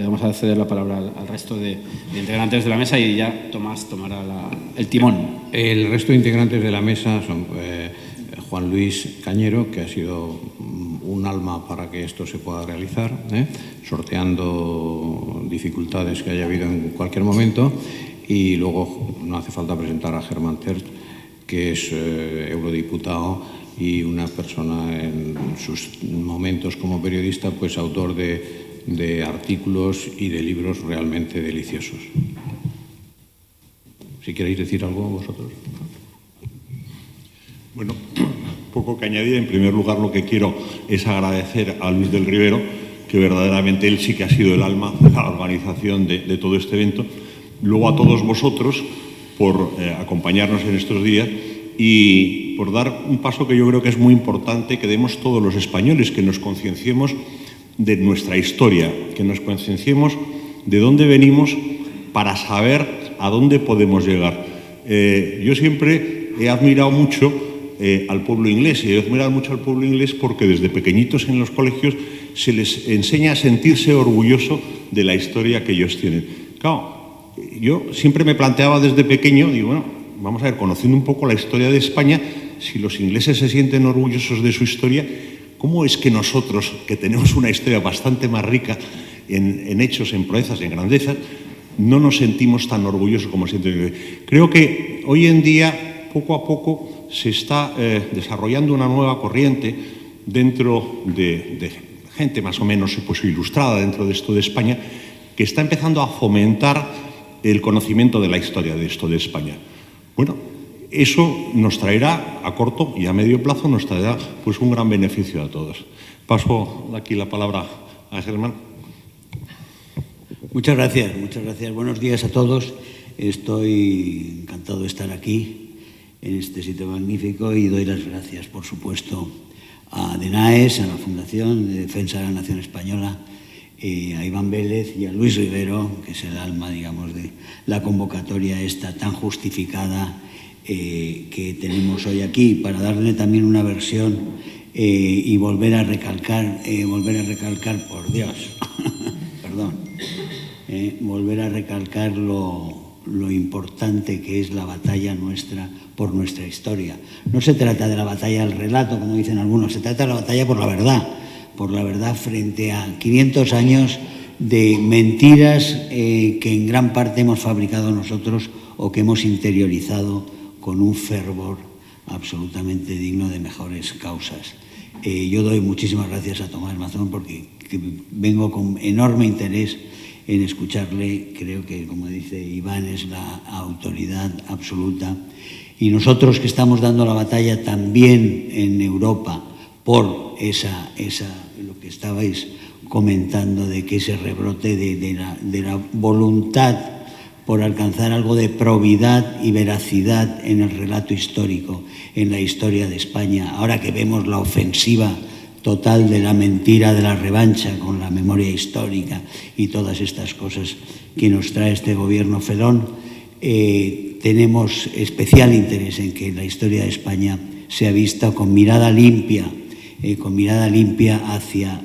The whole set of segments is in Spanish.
le vamos a ceder la palabra al resto de integrantes de la mesa y ya Tomás tomará el timón. El resto de integrantes de la mesa son Juan Luis Cañero, que ha sido un alma para que esto se pueda realizar, sorteando dificultades que haya habido en cualquier momento. Y luego no hace falta presentar a Germán Tert, que es eurodiputado y una persona en sus momentos como periodista, pues autor de artículos y de libros realmente deliciosos. Si queréis decir algo vosotros. Bueno, poco que añadir. En primer lugar, lo que quiero es agradecer a Luis del Rivero, que verdaderamente él sí que ha sido el alma de la organización de todo este evento. Luego a todos vosotros por acompañarnos en estos días y por dar un paso que yo creo que es muy importante, que demos todos los españoles, que nos concienciemos de nuestra historia, que nos concienciemos de dónde venimos para saber a dónde podemos llegar. Yo siempre he admirado mucho al pueblo inglés, y he admirado mucho al pueblo inglés porque desde pequeñitos en los colegios se les enseña a sentirse orgulloso de la historia que ellos tienen. Claro, yo siempre me planteaba desde pequeño, digo, bueno, vamos a ver, conociendo un poco la historia de España, si los ingleses se sienten orgullosos de su historia, ¿cómo es que nosotros, que tenemos una historia bastante más rica en hechos, en proezas, en grandezas, no nos sentimos tan orgullosos como sienten? Creo que hoy en día, poco a poco, se está desarrollando una nueva corriente dentro de gente más o menos pues, ilustrada dentro de esto de España, que está empezando a fomentar el conocimiento de la historia de esto de España. Bueno, eso nos traerá a corto y a medio plazo, nos traerá pues un gran beneficio a todos. Paso aquí la palabra a Germán. Muchas gracias, muchas gracias. Buenos días a todos. Estoy encantado de estar aquí en este sitio magnífico y doy las gracias, por supuesto, a DENAES, a la Fundación de Defensa de la Nación Española, a Iván Vélez y a Luis Rivero, que es el alma, digamos, de la convocatoria esta tan justificada que tenemos hoy aquí, para darle también una versión y volver a recalcar, por Dios, perdón, volver a recalcar lo importante que es la batalla nuestra por nuestra historia. No se trata de la batalla del relato, como dicen algunos, se trata de la batalla por la verdad frente a 500 años de mentiras que en gran parte hemos fabricado nosotros o que hemos interiorizado con un fervor absolutamente digno de mejores causas. Yo doy muchísimas gracias a Tomás Mazón porque vengo con enorme interés en escucharle. Creo que, como dice Iván, es la autoridad absoluta. Y nosotros que estamos dando la batalla también en Europa por lo que estabais comentando, de que ese rebrote de la voluntad por alcanzar algo de probidad y veracidad en el relato histórico, en la historia de España, ahora que vemos la ofensiva total de la mentira, de la revancha con la memoria histórica y todas estas cosas que nos trae este gobierno felón, tenemos especial interés en que la historia de España sea vista con mirada limpia hacia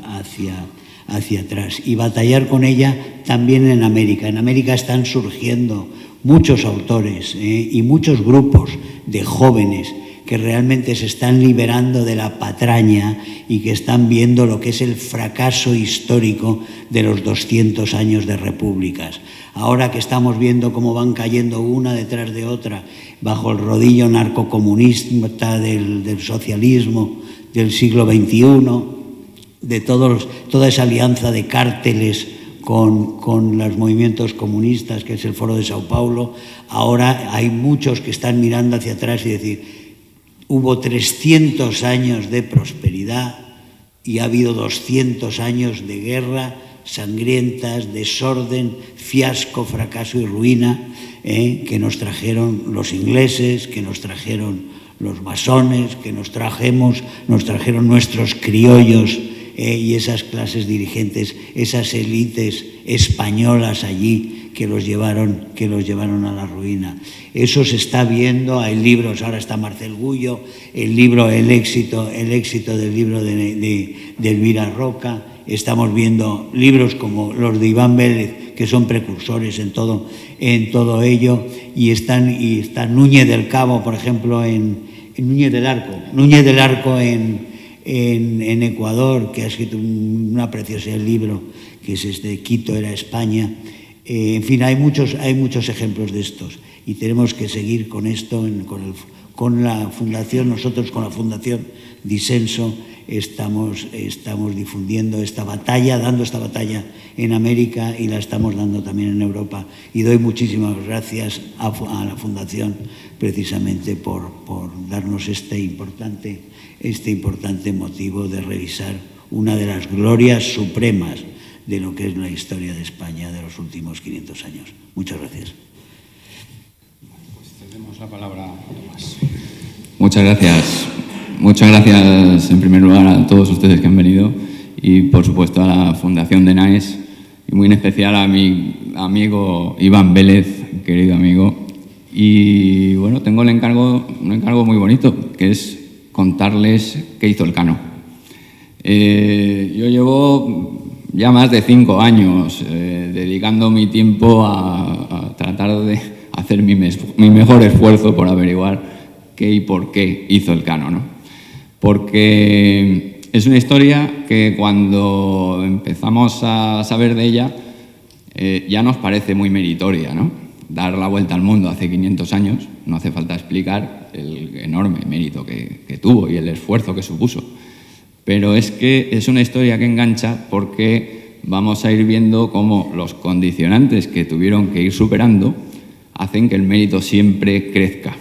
atrás y batallar con ella también en América. En América están surgiendo muchos autores y muchos grupos de jóvenes que realmente se están liberando de la patraña y que están viendo lo que es el fracaso histórico de los 200 años de repúblicas. Ahora que estamos viendo cómo van cayendo una detrás de otra bajo el rodillo narcocomunista del socialismo del siglo XXI, de toda esa alianza de cárteles con los movimientos comunistas, que es el Foro de Sao Paulo, ahora hay muchos que están mirando hacia atrás y decir, hubo 300 años de prosperidad y ha habido 200 años de guerra sangrientas, desorden, fiasco, fracaso y ruina que nos trajeron los ingleses, que nos trajeron los masones, que nos trajeron nuestros criollos y esas clases dirigentes, esas élites españolas allí que los llevaron a la ruina. Eso se está viendo. Hay libros, ahora está Marcel Gullo, el éxito del libro de Elvira Roca, estamos viendo libros como los de Iván Vélez, que son precursores en todo ello, y está Núñez del Cabo, por ejemplo, en Núñez del Arco en Ecuador, que ha escrito una preciosa libro, que es Quito era España. En fin, hay muchos ejemplos de estos, y tenemos que seguir con esto, con la Fundación. Nosotros con la Fundación Disenso estamos difundiendo esta batalla, dando esta batalla en América, y la estamos dando también en Europa. Y doy muchísimas gracias a la Fundación precisamente por darnos este importante motivo de revisar una de las glorias supremas de lo que es la historia de España de los últimos 500 años. Muchas gracias. Pues cedemos la palabra a Tomás. Muchas gracias. Muchas gracias en primer lugar a todos ustedes que han venido, y por supuesto a la Fundación DENAES, y muy en especial a mi amigo Iván Vélez, querido amigo. Y bueno, tengo un encargo muy bonito, que es contarles qué hizo Elcano. Yo llevo ya más de 5 años dedicando mi tiempo a tratar de hacer mi mejor esfuerzo por averiguar qué y por qué hizo Elcano, ¿no? Porque es una historia que cuando empezamos a saber de ella ya nos parece muy meritoria, ¿no? Dar la vuelta al mundo hace 500 años, no hace falta explicar el enorme mérito que tuvo y el esfuerzo que supuso. Pero es que es una historia que engancha, porque vamos a ir viendo cómo los condicionantes que tuvieron que ir superando hacen que el mérito siempre crezca.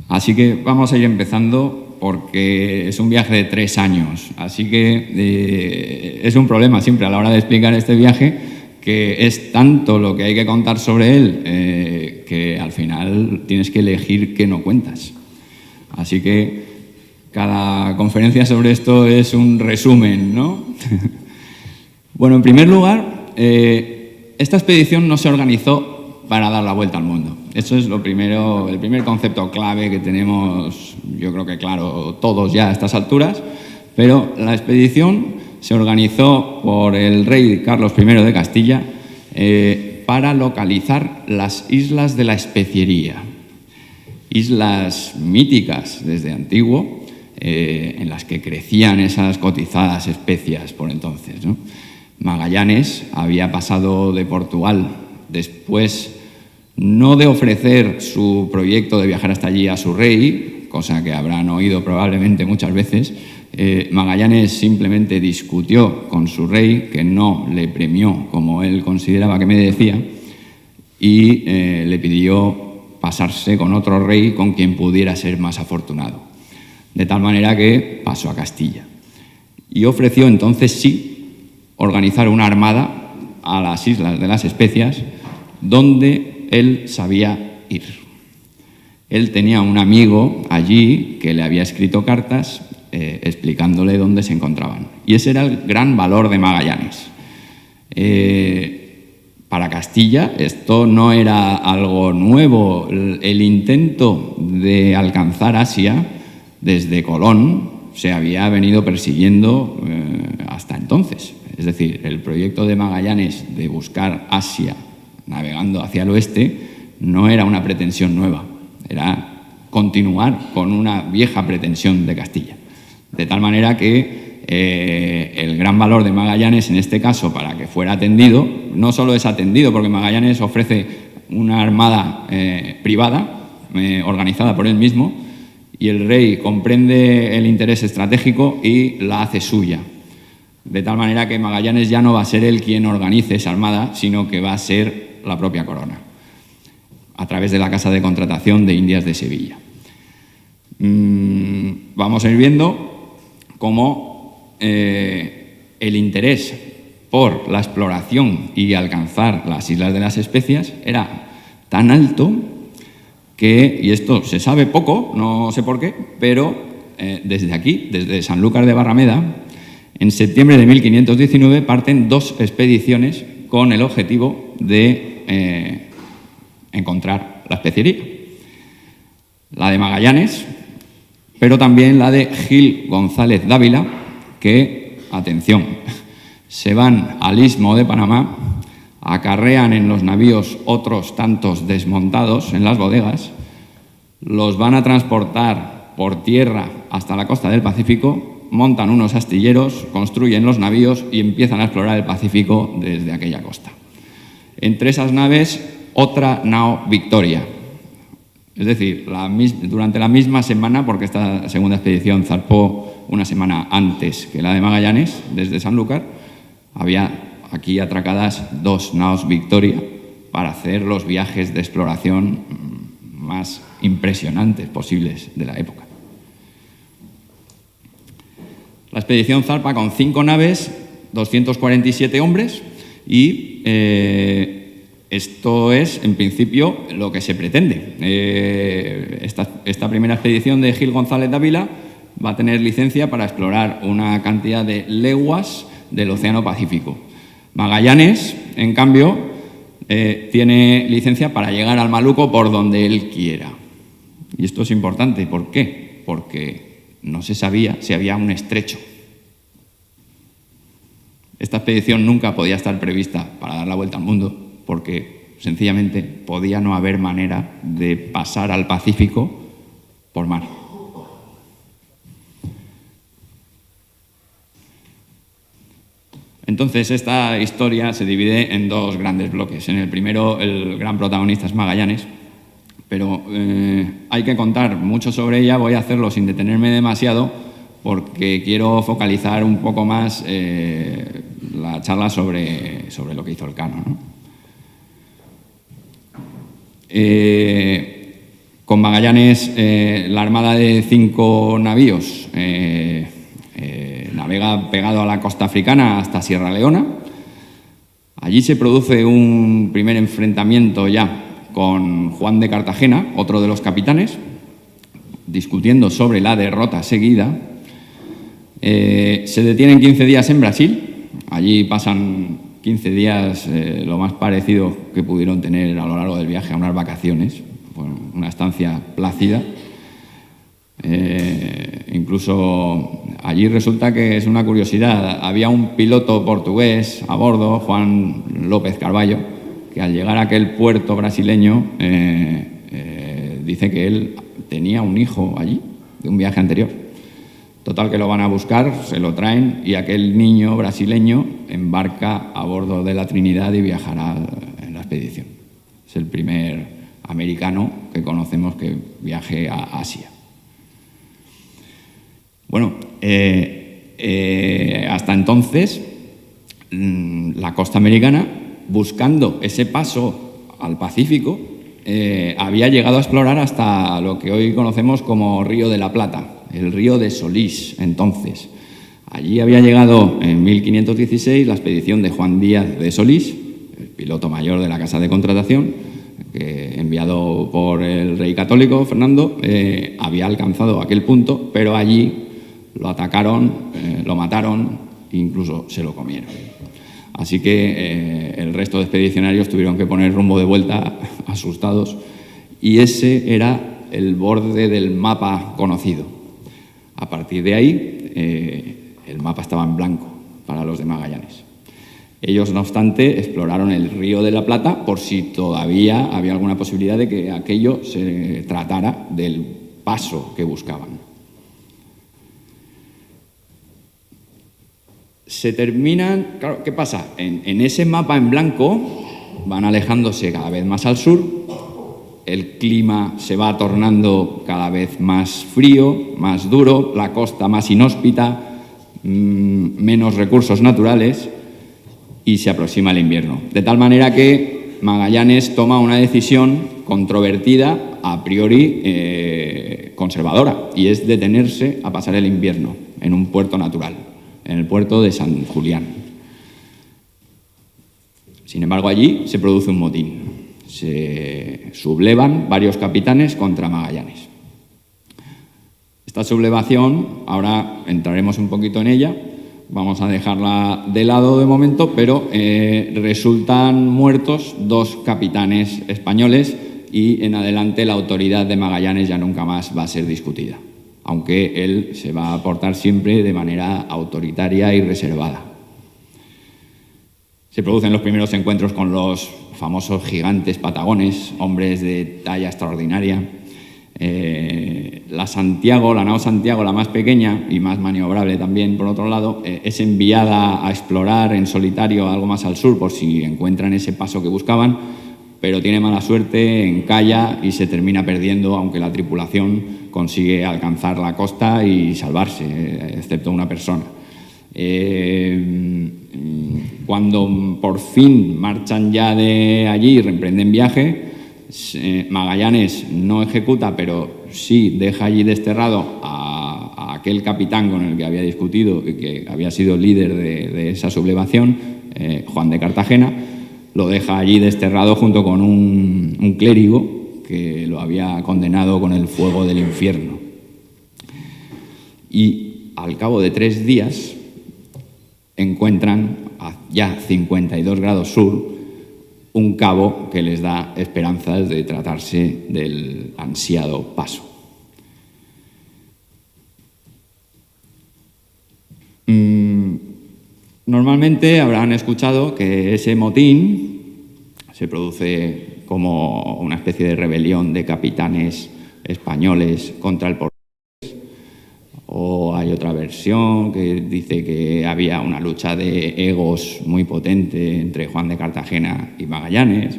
Así que vamos a ir empezando, porque es un viaje de 3 años. Así que es un problema siempre a la hora de explicar este viaje, que es tanto lo que hay que contar sobre él, que al final tienes que elegir qué no cuentas. Así que cada conferencia sobre esto es un resumen, ¿no? Bueno, en primer lugar, esta expedición no se organizó para dar la vuelta al mundo. Eso es lo primero, el primer concepto clave que tenemos, yo creo que claro, todos ya a estas alturas. Pero la expedición se organizó por el rey Carlos I de Castilla para localizar las islas de la especiería. Islas míticas desde antiguo, en las que crecían esas cotizadas especias por entonces, ¿no? Magallanes había pasado de Portugal después, no de ofrecer su proyecto de viajar hasta allí a su rey, cosa que habrán oído probablemente muchas veces. Magallanes simplemente discutió con su rey, que no le premió como él consideraba que merecía, y le pidió pasarse con otro rey con quien pudiera ser más afortunado. De tal manera que pasó a Castilla. Y ofreció entonces sí organizar una armada a las Islas de las Especias, donde él sabía ir. Él tenía un amigo allí que le había escrito cartas explicándole dónde se encontraban. Y ese era el gran valor de Magallanes. Para Castilla esto no era algo nuevo. El intento de alcanzar Asia desde Colón se había venido persiguiendo hasta entonces. Es decir, el proyecto de Magallanes de buscar Asia navegando hacia el oeste no era una pretensión nueva, era continuar con una vieja pretensión de Castilla. De tal manera que el gran valor de Magallanes en este caso, para que fuera atendido, no solo es atendido porque Magallanes ofrece una armada privada organizada por él mismo, y el rey comprende el interés estratégico y la hace suya. De tal manera que Magallanes ya no va a ser él quien organice esa armada, sino que va a ser la propia corona, a través de la Casa de Contratación de Indias de Sevilla. Vamos a ir viendo cómo el interés por la exploración y alcanzar las Islas de las Especias era tan alto que, y esto se sabe poco, no sé por qué, pero desde aquí, desde Sanlúcar de Barrameda, en septiembre de 1519 parten 2 expediciones con el objetivo de encontrar la especiería. La de Magallanes, pero también la de Gil González Dávila, que atención, se van al Istmo de Panamá, acarrean en los navíos otros tantos desmontados en las bodegas, los van a transportar por tierra hasta la costa del Pacífico, montan unos astilleros, construyen los navíos y empiezan a explorar el Pacífico desde aquella costa. Entre esas naves, otra nao Victoria. Es decir, durante la misma semana, porque esta segunda expedición zarpó una semana antes que la de Magallanes, desde Sanlúcar, había aquí atracadas 2 naos Victoria para hacer los viajes de exploración más impresionantes posibles de la época. La expedición zarpa con 5 naves, 247 hombres y esto es, en principio, lo que se pretende. Esta primera expedición de Gil González Dávila va a tener licencia para explorar una cantidad de leguas del Océano Pacífico. Magallanes, en cambio, tiene licencia para llegar al Maluco por donde él quiera. Y esto es importante. ¿Por qué? Porque no se sabía si había un estrecho. Esta expedición nunca podía estar prevista para dar la vuelta al mundo, porque sencillamente podía no haber manera de pasar al Pacífico por mar. Entonces, esta historia se divide en 2 grandes bloques. En el primero, el gran protagonista es Magallanes, pero hay que contar mucho sobre ella. Voy a hacerlo sin detenerme demasiado, porque quiero focalizar un poco más la charla sobre lo que hizo Elcano, ¿no? Con Magallanes, la armada de 5 navíos navega pegado a la costa africana hasta Sierra Leona. Allí se produce un primer enfrentamiento ya con Juan de Cartagena, otro de los capitanes, discutiendo sobre la derrota seguida. Se detienen 15 días en Brasil. Allí pasan 15 días, lo más parecido que pudieron tener a lo largo del viaje a unas vacaciones, una estancia plácida. Incluso allí resulta que es una curiosidad, había un piloto portugués a bordo, Juan López Carvalho, que al llegar a aquel puerto brasileño dice que él tenía un hijo allí, de un viaje anterior. Total, que lo van a buscar, se lo traen y aquel niño brasileño embarca a bordo de la Trinidad y viajará en la expedición. Es el primer americano que conocemos que viaje a Asia. Bueno, hasta entonces, la costa americana, buscando ese paso al Pacífico, había llegado a explorar hasta lo que hoy conocemos como Río de la Plata, el río de Solís, entonces. Allí había llegado en 1516 la expedición de Juan Díaz de Solís, el piloto mayor de la Casa de Contratación, que, enviado por el rey católico Fernando, había alcanzado aquel punto, pero allí lo atacaron, lo mataron e incluso se lo comieron. Así que el resto de expedicionarios tuvieron que poner rumbo de vuelta asustados, y ese era el borde del mapa conocido. A partir de ahí, el mapa estaba en blanco para los de Magallanes. Ellos, no obstante, exploraron el Río de la Plata por si todavía había alguna posibilidad de que aquello se tratara del paso que buscaban. Se terminan... Claro, ¿qué pasa? En ese mapa en blanco van alejándose cada vez más al sur, el clima se va tornando cada vez más frío, más duro, la costa más inhóspita, menos recursos naturales, y se aproxima el invierno. De tal manera que Magallanes toma una decisión controvertida, a priori conservadora, y es detenerse a pasar el invierno en un puerto natural, en el puerto de San Julián. Sin embargo, allí se produce un motín. Se sublevan varios capitanes contra Magallanes. Esta sublevación, ahora entraremos un poquito en ella, vamos a dejarla de lado de momento, pero resultan muertos 2 capitanes españoles y en adelante la autoridad de Magallanes ya nunca más va a ser discutida. aunque él se va a portar siempre de manera autoritaria y reservada. Se producen los primeros encuentros con los famosos gigantes patagones, hombres de talla extraordinaria. La nao Santiago, la más pequeña y más maniobrable también, por otro lado, es enviada a explorar en solitario algo más al sur por si encuentran ese paso que buscaban, pero tiene mala suerte, encalla y se termina perdiendo, aunque la tripulación consigue alcanzar la costa y salvarse, excepto una persona. Cuando por fin marchan ya de allí y reemprenden viaje, Magallanes no ejecuta, pero sí deja allí desterrado a aquel capitán con el que había discutido y que había sido líder de esa sublevación, Juan de Cartagena. Lo deja allí desterrado junto con un clérigo que lo había condenado con el fuego del infierno. Y al cabo de 3 días encuentran a ya 52 grados sur un cabo que les da esperanzas de tratarse del ansiado paso. Normalmente habrán escuchado que ese motín se produce como una especie de rebelión de capitanes españoles contra el portugués, o hay otra versión que dice que había una lucha de egos muy potente entre Juan de Cartagena y Magallanes.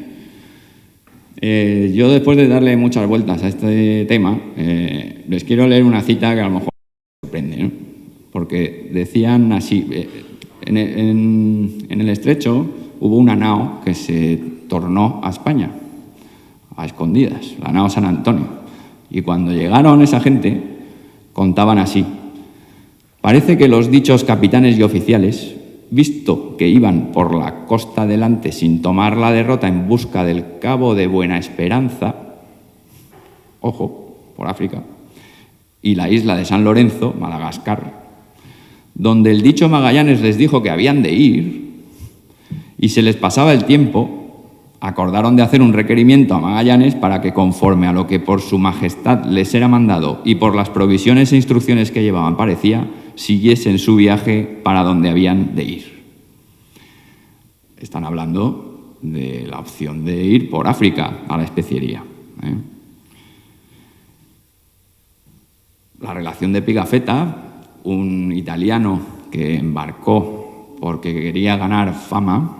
Yo, después de darle muchas vueltas a este tema, les quiero leer una cita que a lo mejor les sorprende, ¿no? Porque decían así: en el estrecho hubo una nao que se tornó a España, a escondidas, la nao San Antonio. Y cuando llegaron esa gente, contaban así: parece que los dichos capitanes y oficiales, visto que iban por la costa delante sin tomar la derrota en busca del Cabo de Buena Esperanza, ojo, por África, y la isla de San Lorenzo, Madagascar, donde el dicho Magallanes les dijo que habían de ir, y se les pasaba el tiempo, acordaron de hacer un requerimiento a Magallanes para que, conforme a lo que por su majestad les era mandado y por las provisiones e instrucciones que llevaban parecía, siguiesen su viaje para donde habían de ir. Están hablando de la opción de ir por África a la especiería, La relación de Pigafetta, un italiano que embarcó porque quería ganar fama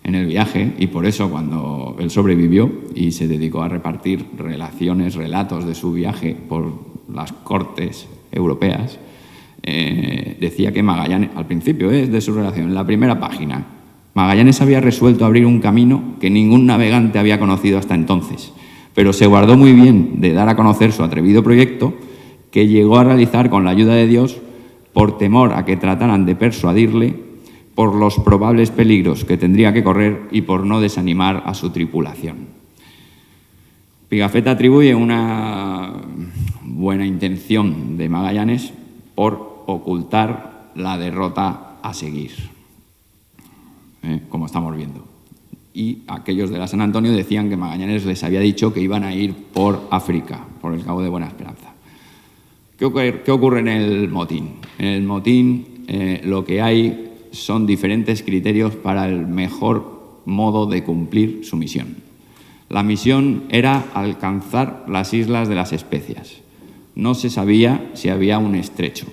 en el viaje, y por eso, cuando él sobrevivió y se dedicó a repartir relatos de su viaje por las cortes europeas, decía que Magallanes, al principio de su relación, en la primera página, Magallanes había resuelto abrir un camino que ningún navegante había conocido hasta entonces, pero se guardó muy bien de dar a conocer su atrevido proyecto, que llegó a realizar con la ayuda de Dios, por temor a que trataran de persuadirle, por los probables peligros que tendría que correr y por no desanimar a su tripulación. Pigafetta atribuye una buena intención de Magallanes por ocultar la derrota a seguir, como estamos viendo. Y aquellos de la San Antonio decían que Magallanes les había dicho que iban a ir por África, por el Cabo de Buena Esperanza. ¿Qué ocurre en el motín? En el motín lo que hay son diferentes criterios para el mejor modo de cumplir su misión. La misión era alcanzar las Islas de las Especias. No se sabía si había un estrecho.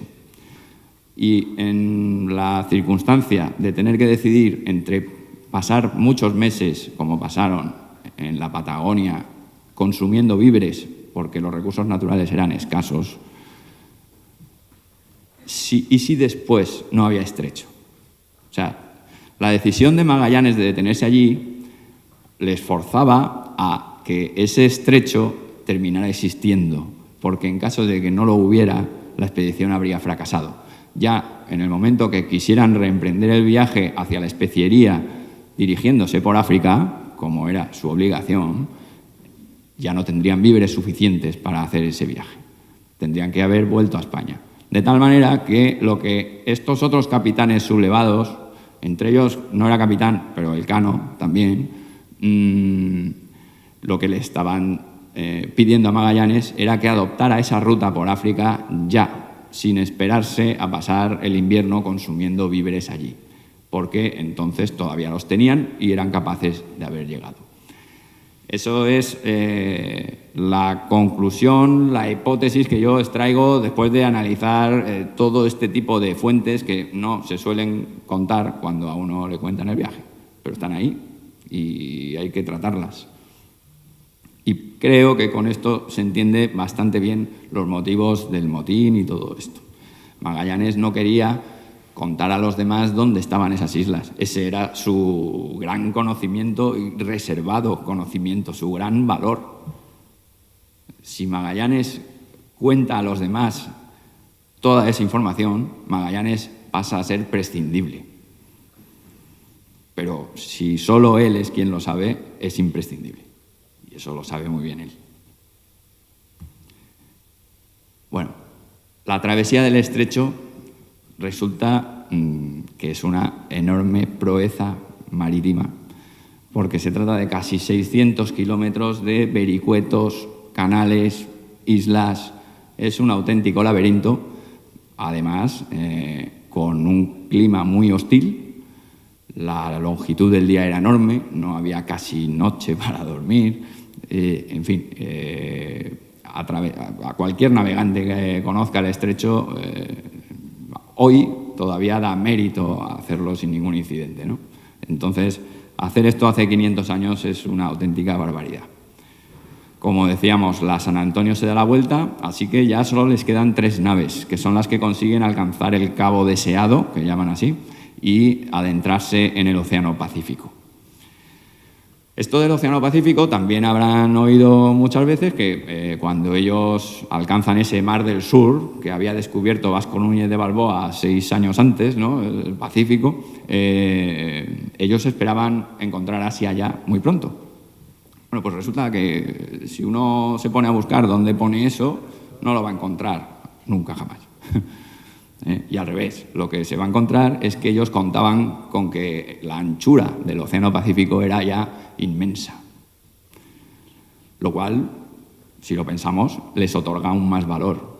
Y en la circunstancia de tener que decidir entre pasar muchos meses, como pasaron en la Patagonia, consumiendo víveres porque los recursos naturales eran escasos, y si después no había estrecho. O sea, la decisión de Magallanes de detenerse allí les forzaba a que ese estrecho terminara existiendo, porque en caso de que no lo hubiera, la expedición habría fracasado. Ya en el momento que quisieran reemprender el viaje hacia la especiería dirigiéndose por África, como era su obligación, ya no tendrían víveres suficientes para hacer ese viaje. Tendrían que haber vuelto a España. De tal manera que lo que estos otros capitanes sublevados, entre ellos no era capitán, pero Elcano también, lo que le estaban pidiendo a Magallanes era que adoptara esa ruta por África ya, sin esperarse a pasar el invierno consumiendo víveres allí, porque entonces todavía los tenían y eran capaces de haber llegado. Eso es la conclusión, la hipótesis que yo extraigo después de analizar todo este tipo de fuentes que no se suelen contar cuando a uno le cuentan el viaje, pero están ahí y hay que tratarlas. Y creo que con esto se entiende bastante bien los motivos del motín y todo esto. Magallanes no quería contar a los demás dónde estaban esas islas. Ese era su gran conocimiento y reservado conocimiento, su gran valor. Si Magallanes cuenta a los demás toda esa información, Magallanes pasa a ser prescindible. Pero si solo él es quien lo sabe, es imprescindible. Y eso lo sabe muy bien él. Bueno, la travesía del estrecho resulta que es una enorme proeza marítima, porque se trata de casi 600 kilómetros de vericuetos, canales, islas. Es un auténtico laberinto, además con un clima muy hostil. La longitud del día era enorme, no había casi noche para dormir. En fin, a cualquier navegante que conozca el estrecho, hoy todavía da mérito a hacerlo sin ningún incidente, ¿no? Entonces, hacer esto hace 500 años es una auténtica barbaridad. Como decíamos, la San Antonio se da la vuelta, así que ya solo les quedan 3 naves, que son las que consiguen alcanzar el cabo deseado, que llaman así, y adentrarse en el Océano Pacífico. Esto del Océano Pacífico también habrán oído muchas veces que cuando ellos alcanzan ese Mar del Sur, que había descubierto Vasco Núñez de Balboa 6 años antes, ¿no?, el Pacífico, ellos esperaban encontrar Asia ya muy pronto. Bueno, pues resulta que si uno se pone a buscar dónde pone eso, no lo va a encontrar nunca jamás. Y al revés, lo que se va a encontrar es que ellos contaban con que la anchura del Océano Pacífico era ya inmensa, lo cual, si lo pensamos, les otorga aún más valor.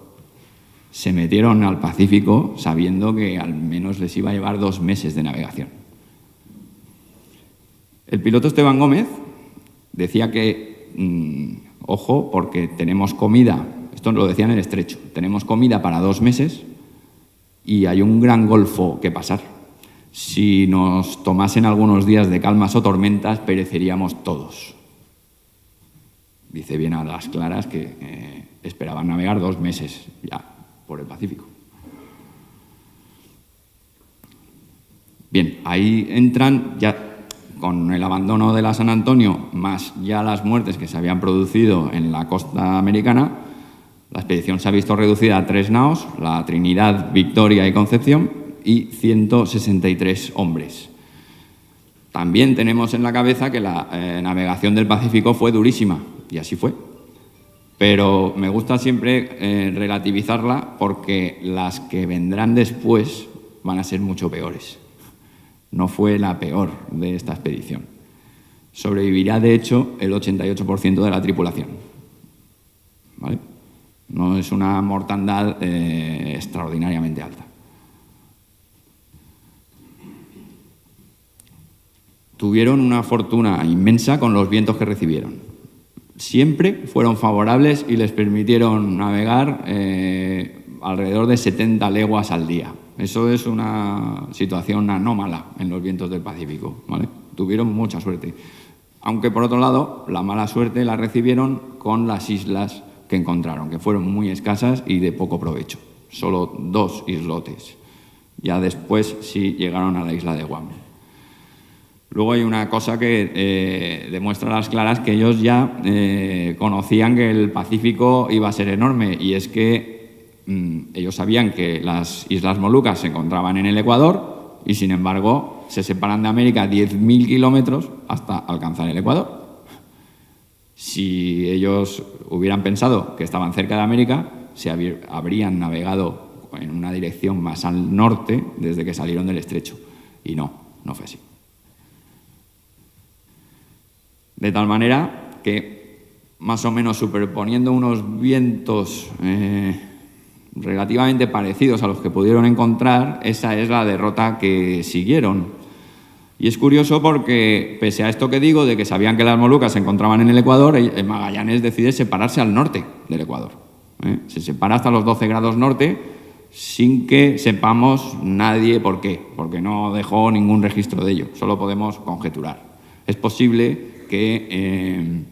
Se metieron al Pacífico sabiendo que al menos les iba a llevar 2 meses de navegación. El piloto Esteban Gómez decía que, ojo, porque tenemos comida, esto lo decía en el estrecho, tenemos comida para 2 meses y hay un gran golfo que pasar. Si nos tomasen algunos días de calmas o tormentas, pereceríamos todos. Dice bien a las claras que esperaban navegar 2 meses ya por el Pacífico. Bien, ahí entran ya con el abandono de la San Antonio, más ya las muertes que se habían producido en la costa americana. La expedición se ha visto reducida a 3 naos, la Trinidad, Victoria y Concepción, y 163 hombres. También tenemos en la cabeza que la navegación del Pacífico fue durísima, y así fue. Pero me gusta siempre relativizarla porque las que vendrán después van a ser mucho peores. No fue la peor de esta expedición. Sobrevivirá, de hecho, el 88% de la tripulación. ¿Vale? No es una mortandad extraordinariamente alta. Tuvieron una fortuna inmensa con los vientos que recibieron. Siempre fueron favorables y les permitieron navegar alrededor de 70 leguas al día. Eso es una situación anómala en los vientos del Pacífico, ¿vale? Tuvieron mucha suerte. Aunque, por otro lado, la mala suerte la recibieron con las islas que encontraron, que fueron muy escasas y de poco provecho. Solo 2 islotes. Ya después sí llegaron a la isla de Guam. Luego hay una cosa que demuestra a las claras que ellos ya conocían que el Pacífico iba a ser enorme, y es que ellos sabían que las Islas Molucas se encontraban en el Ecuador y, sin embargo, se separan de América 10.000 kilómetros hasta alcanzar el Ecuador. Si ellos hubieran pensado que estaban cerca de América, se habrían navegado en una dirección más al norte desde que salieron del estrecho. Y no fue así. De tal manera que más o menos superponiendo unos vientos relativamente parecidos a los que pudieron encontrar, esa es la derrota que siguieron. Y es curioso porque, pese a esto que digo, de que sabían que las Molucas se encontraban en el Ecuador, Magallanes decide separarse al norte del Ecuador. Se separa hasta los 12 grados norte sin que sepamos nadie por qué, porque no dejó ningún registro de ello, solo podemos conjeturar. Es posible que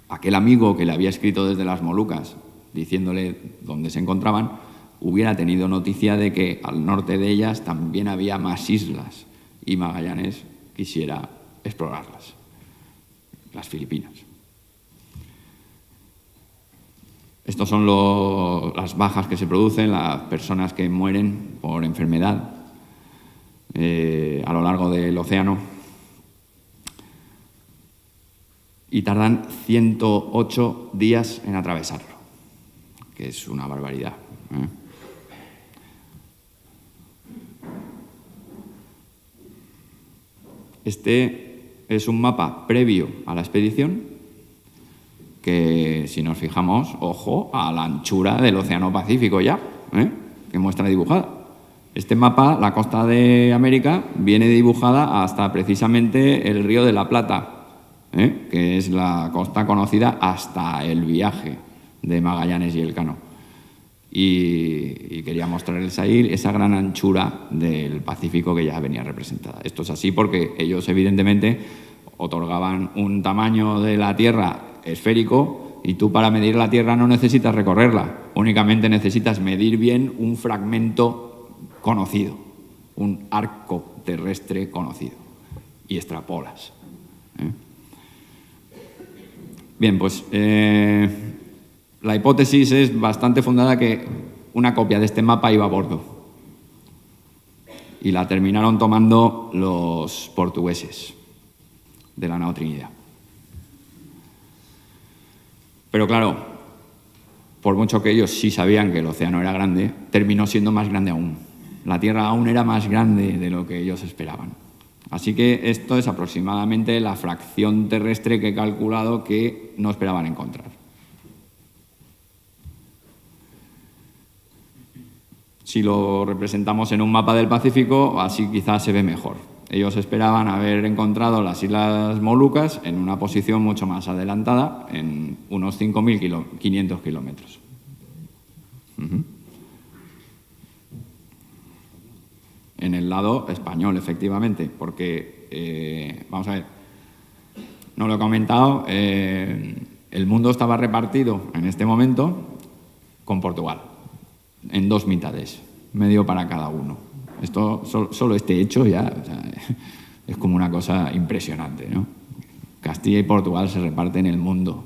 aquel amigo que le había escrito desde las Molucas, diciéndole dónde se encontraban, hubiera tenido noticia de que al norte de ellas también había más islas y Magallanes quisiera explorarlas, las Filipinas. Estos son las bajas que se producen, las personas que mueren por enfermedad a lo largo del océano. Y tardan 108 días en atravesarlo, que es una barbaridad. Este es un mapa previo a la expedición que, si nos fijamos, ojo a la anchura del Océano Pacífico ya, que muestra dibujada. Este mapa, la costa de América, viene dibujada hasta precisamente el Río de la Plata, que es la costa conocida hasta el viaje de Magallanes y Elcano. Y quería mostrarles ahí esa gran anchura del Pacífico que ya venía representada. Esto es así porque ellos, evidentemente, otorgaban un tamaño de la Tierra esférico y tú, para medir la Tierra, no necesitas recorrerla, únicamente necesitas medir bien un fragmento conocido, un arco terrestre conocido, y extrapolas. Bien, pues la hipótesis es bastante fundada que una copia de este mapa iba a bordo y la terminaron tomando los portugueses de la nao Trinidad. Pero claro, por mucho que ellos sí sabían que el océano era grande, terminó siendo más grande aún. La Tierra aún era más grande de lo que ellos esperaban. Así que esto es aproximadamente la fracción terrestre que he calculado que no esperaban encontrar. Si lo representamos en un mapa del Pacífico, así quizás se ve mejor. Ellos esperaban haber encontrado las Islas Molucas en una posición mucho más adelantada, en unos 5.500 kilómetros. En el lado español, efectivamente, porque, vamos a ver, no lo he comentado, el mundo estaba repartido en este momento con Portugal, en dos mitades, medio para cada uno. Esto, solo este hecho ya, o sea, es como una cosa impresionante, ¿no? Castilla y Portugal se reparten el mundo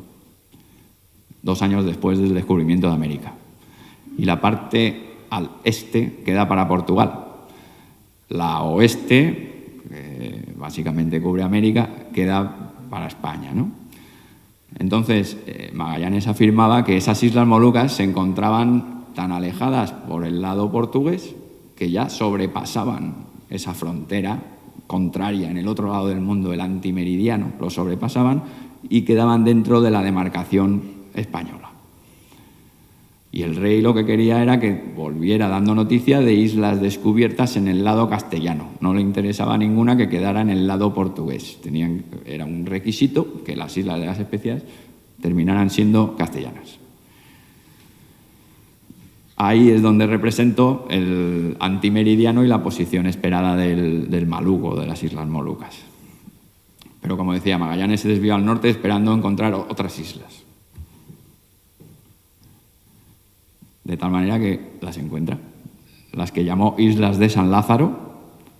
2 años después del descubrimiento de América. Y la parte al este queda para Portugal. La oeste, que básicamente cubre América, queda para España, ¿no? Entonces, Magallanes afirmaba que esas Islas Molucas se encontraban tan alejadas por el lado portugués que ya sobrepasaban esa frontera contraria en el otro lado del mundo, el antimeridiano, lo sobrepasaban y quedaban dentro de la demarcación española. Y el rey lo que quería era que volviera dando noticia de islas descubiertas en el lado castellano. No le interesaba ninguna que quedara en el lado portugués. Era un requisito que las Islas de las Especias terminaran siendo castellanas. Ahí es donde represento el antimeridiano y la posición esperada del maluco, de las Islas Molucas. Pero, como decía, Magallanes se desvió al norte esperando encontrar otras islas. De tal manera que las encuentra. Las que llamó Islas de San Lázaro,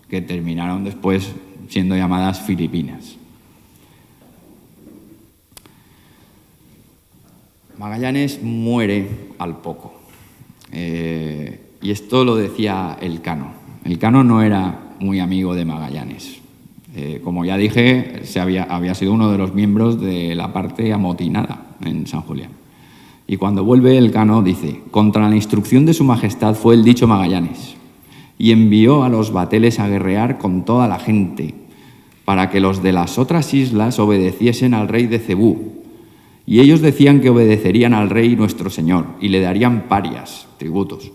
que terminaron después siendo llamadas Filipinas. Magallanes muere al poco. Y esto lo decía Elcano. Elcano no era muy amigo de Magallanes. Como ya dije, había sido uno de los miembros de la parte amotinada en San Julián. Y cuando vuelve Elcano dice: contra la instrucción de su majestad fue el dicho Magallanes, y envió a los bateles a guerrear con toda la gente, para que los de las otras islas obedeciesen al rey de Cebú, Y ellos decían que obedecerían al rey nuestro señor y le darían parias, tributos,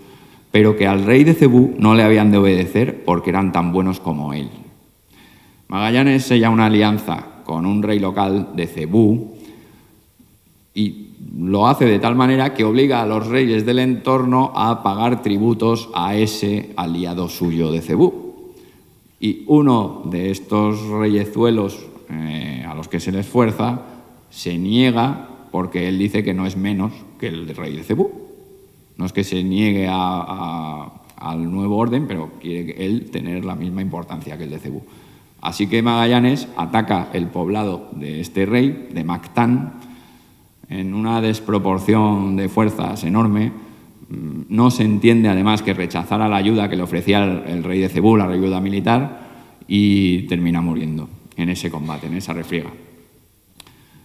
pero que al rey de Cebú no le habían de obedecer porque eran tan buenos como él. Magallanes sella una alianza con un rey local de Cebú y lo hace de tal manera que obliga a los reyes del entorno a pagar tributos a ese aliado suyo de Cebú. Y uno de estos reyezuelos a los que se les fuerza se niega porque él dice que no es menos que el rey de Cebú. No es que se niegue al nuevo orden, pero quiere él tener la misma importancia que el de Cebú. Así que Magallanes ataca el poblado de este rey, de Mactán, en una desproporción de fuerzas enorme. No se entiende además que rechazara la ayuda que le ofrecía el rey de Cebú, la ayuda militar, y termina muriendo en ese combate, en esa refriega.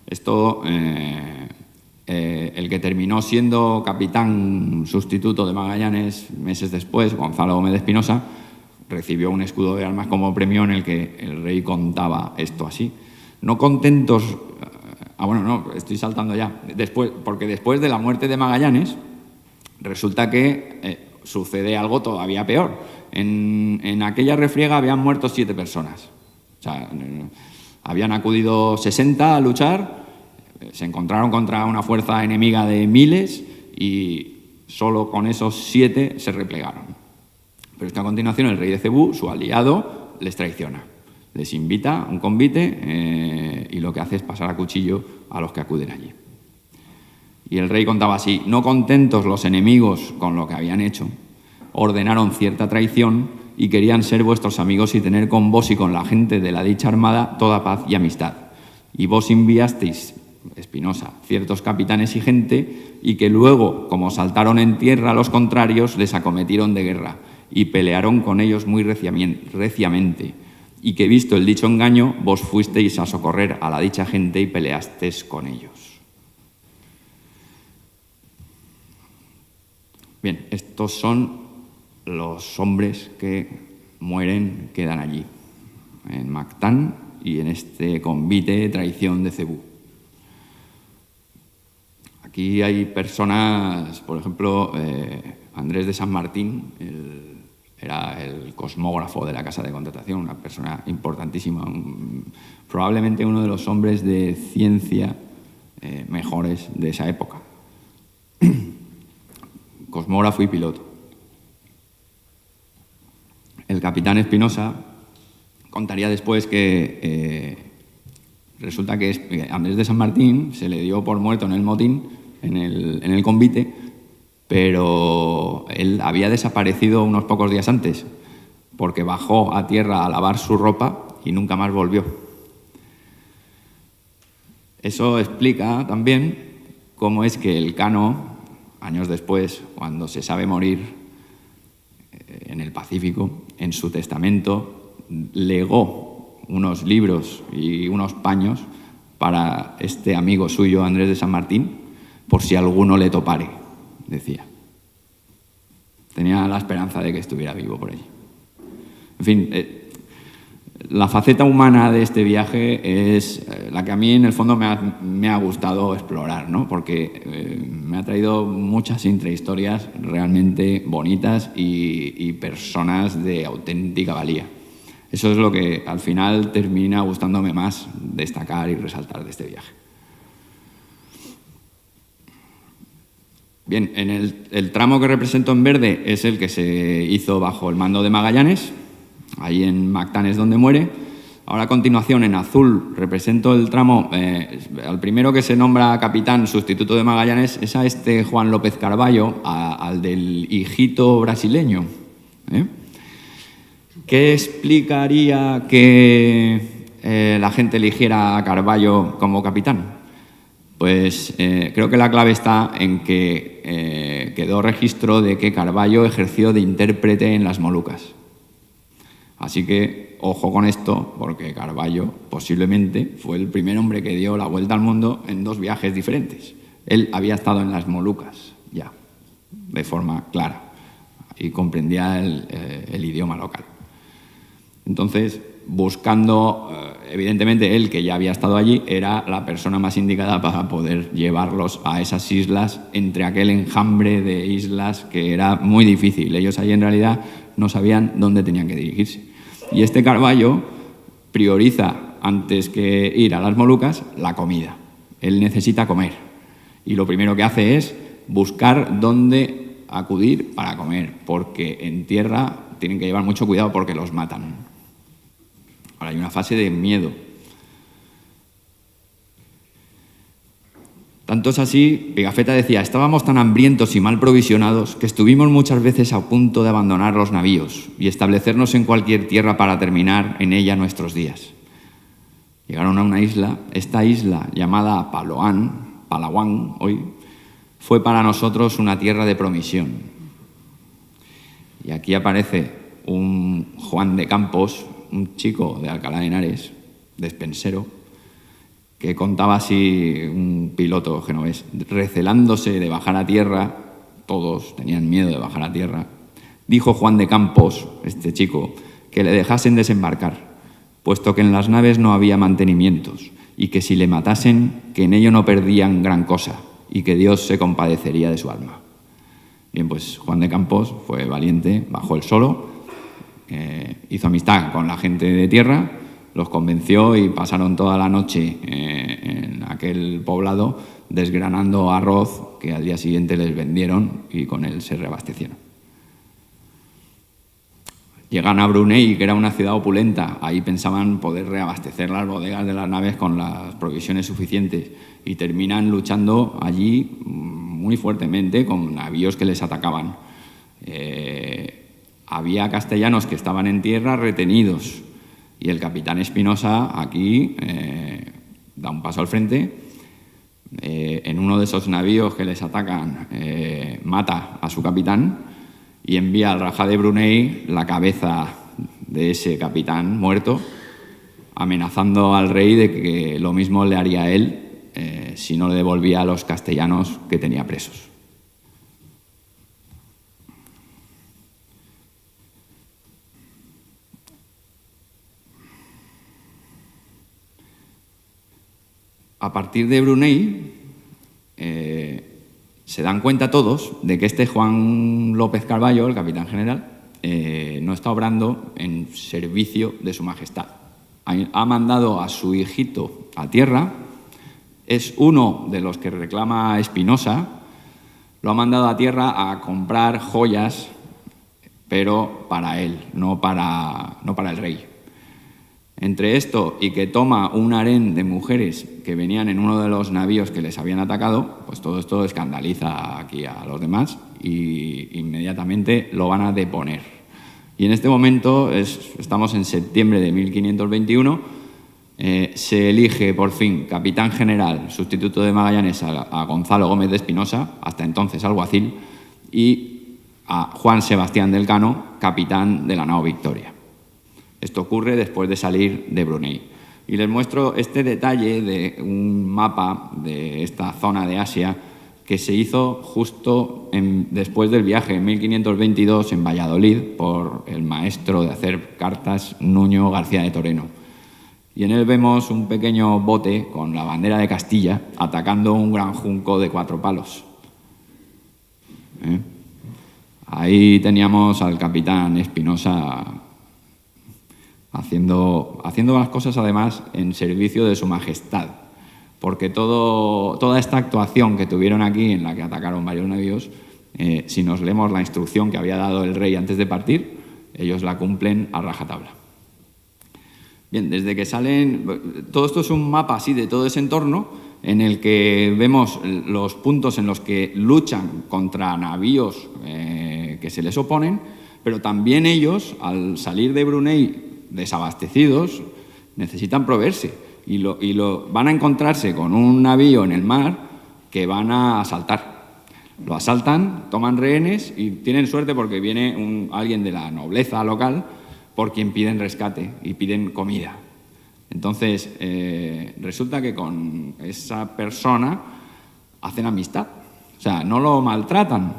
Esto, el que terminó siendo capitán sustituto de Magallanes meses después, Gonzalo Gómez de Espinosa, recibió un escudo de armas como premio en el que el rey contaba esto así. No contentos... estoy saltando ya. Porque después de la muerte de Magallanes, resulta que sucede algo todavía peor. En aquella refriega habían muerto 7 personas. O sea, habían acudido 60 a luchar, se encontraron contra una fuerza enemiga de miles y solo con esos 7 se replegaron. Pero es que a continuación el rey de Cebú, su aliado, les traiciona. Les invita a un convite y lo que hace es pasar a cuchillo a los que acuden allí. Y el rey contaba así: no contentos los enemigos con lo que habían hecho, ordenaron cierta traición y querían ser vuestros amigos y tener con vos y con la gente de la dicha armada toda paz y amistad. Y vos enviasteis, Espinosa, ciertos capitanes y gente, y que luego, como saltaron en tierra a los contrarios, les acometieron de guerra y pelearon con ellos muy reciamente, y que visto el dicho engaño, vos fuisteis a socorrer a la dicha gente y peleasteis con ellos. Bien, estos son los hombres que mueren, quedan allí, en Mactán y en este convite traición de Cebú. Aquí hay personas, por ejemplo, Andrés de San Martín, era el cosmógrafo de la Casa de Contratación, una persona importantísima, probablemente uno de los hombres de ciencia mejores de esa época. Cosmógrafo y piloto. El capitán Espinosa contaría después que resulta que Andrés de San Martín se le dio por muerto en el motín, en el convite, pero él había desaparecido unos pocos días antes, porque bajó a tierra a lavar su ropa y nunca más volvió. Eso explica también cómo es que el Cano, años después, cuando se sabe morir en el Pacífico, en su testamento legó unos libros y unos paños para este amigo suyo, Andrés de San Martín, por si alguno le topare, decía. Tenía la esperanza de que estuviera vivo por allí. En fin, la faceta humana de este viaje es la que a mí en el fondo me ha gustado explorar, ¿no? Porque me ha traído muchas intrahistorias realmente bonitas y personas de auténtica valía. Eso es lo que al final termina gustándome más destacar y resaltar de este viaje. Bien, en el tramo que represento en verde es el que se hizo bajo el mando de Magallanes. Ahí en Mactán es donde muere. Ahora a continuación en azul represento el tramo, al primero que se nombra capitán sustituto de Magallanes es a este Juan López Carvalho, al del hijito brasileño. ¿Qué explicaría que la gente eligiera a Carvalho como capitán? Pues creo que la clave está en que quedó registro de que Carvalho ejerció de intérprete en las Molucas. Así que ojo con esto, porque Carvalho posiblemente fue el primer hombre que dio la vuelta al mundo en 2 viajes diferentes. Él había estado en las Molucas ya, de forma clara, y comprendía el idioma local. Entonces, buscando, evidentemente él, que ya había estado allí, era la persona más indicada para poder llevarlos a esas islas, entre aquel enjambre de islas que era muy difícil. Ellos allí en realidad no sabían dónde tenían que dirigirse. Y este Carballo prioriza, antes que ir a las Molucas, la comida. Él necesita comer. Y lo primero que hace es buscar dónde acudir para comer, porque en tierra tienen que llevar mucho cuidado porque los matan. Ahora hay una fase de miedo. Tanto es así, Pigafetta decía, estábamos tan hambrientos y mal provisionados que estuvimos muchas veces a punto de abandonar los navíos y establecernos en cualquier tierra para terminar en ella nuestros días. Llegaron a una isla, esta isla llamada Palawan hoy, fue para nosotros una tierra de promisión. Y aquí aparece un Juan de Campos, un chico de Alcalá de Henares, despensero, que contaba así, un piloto genovés, recelándose de bajar a tierra, todos tenían miedo de bajar a tierra, dijo Juan de Campos, este chico, que le dejasen desembarcar, puesto que en las naves no había mantenimientos, y que si le matasen, que en ello no perdían gran cosa, y que Dios se compadecería de su alma. Bien, pues Juan de Campos fue valiente, bajó él solo, hizo amistad con la gente de tierra, los convenció y pasaron toda la noche en aquel poblado desgranando arroz que al día siguiente les vendieron y con él se reabastecieron. Llegan a Brunei, que era una ciudad opulenta. Ahí pensaban poder reabastecer las bodegas de las naves con las provisiones suficientes y terminan luchando allí muy fuertemente con navíos que les atacaban. Había castellanos que estaban en tierra retenidos y el capitán Espinosa aquí da un paso al frente. En uno de esos navíos que les atacan mata a su capitán y envía al Rajá de Brunei la cabeza de ese capitán muerto, amenazando al rey de que lo mismo le haría a él si no le devolvía a los castellanos que tenía presos. A partir de Brunei se dan cuenta todos de que este Juan López Carballo, el capitán general, no está obrando en servicio de su majestad. Ha mandado a su hijito a tierra, es uno de los que reclama Espinosa, lo ha mandado a tierra a comprar joyas, pero para él, no para el rey. Entre esto y que toma un harén de mujeres que venían en uno de los navíos que les habían atacado, pues todo esto escandaliza aquí a los demás y inmediatamente lo van a deponer. Y en este momento, estamos en septiembre de 1521, se elige por fin capitán general, sustituto de Magallanes, a Gonzalo Gómez de Espinosa, hasta entonces alguacil, y a Juan Sebastián del Cano, capitán de la nao Victoria. Esto ocurre después de salir de Brunei. Y les muestro este detalle de un mapa de esta zona de Asia que se hizo justo después del viaje en 1522 en Valladolid por el maestro de hacer cartas Nuño García de Toreno. Y en él vemos un pequeño bote con la bandera de Castilla atacando un gran junco de 4 palos. Ahí teníamos al capitán Espinosa haciendo las cosas además en servicio de su majestad, porque toda esta actuación que tuvieron aquí, en la que atacaron varios navíos, si nos leemos la instrucción que había dado el rey antes de partir, ellos la cumplen a rajatabla. Bien, desde que salen, todo esto es un mapa así de todo ese entorno en el que vemos los puntos en los que luchan contra navíos que se les oponen, pero también ellos, al salir de Brunei desabastecidos, necesitan proveerse y van a encontrarse con un navío en el mar que van a asaltar. Lo asaltan, toman rehenes y tienen suerte porque viene alguien de la nobleza local por quien piden rescate y piden comida. Entonces, resulta que con esa persona hacen amistad, o sea, no lo maltratan.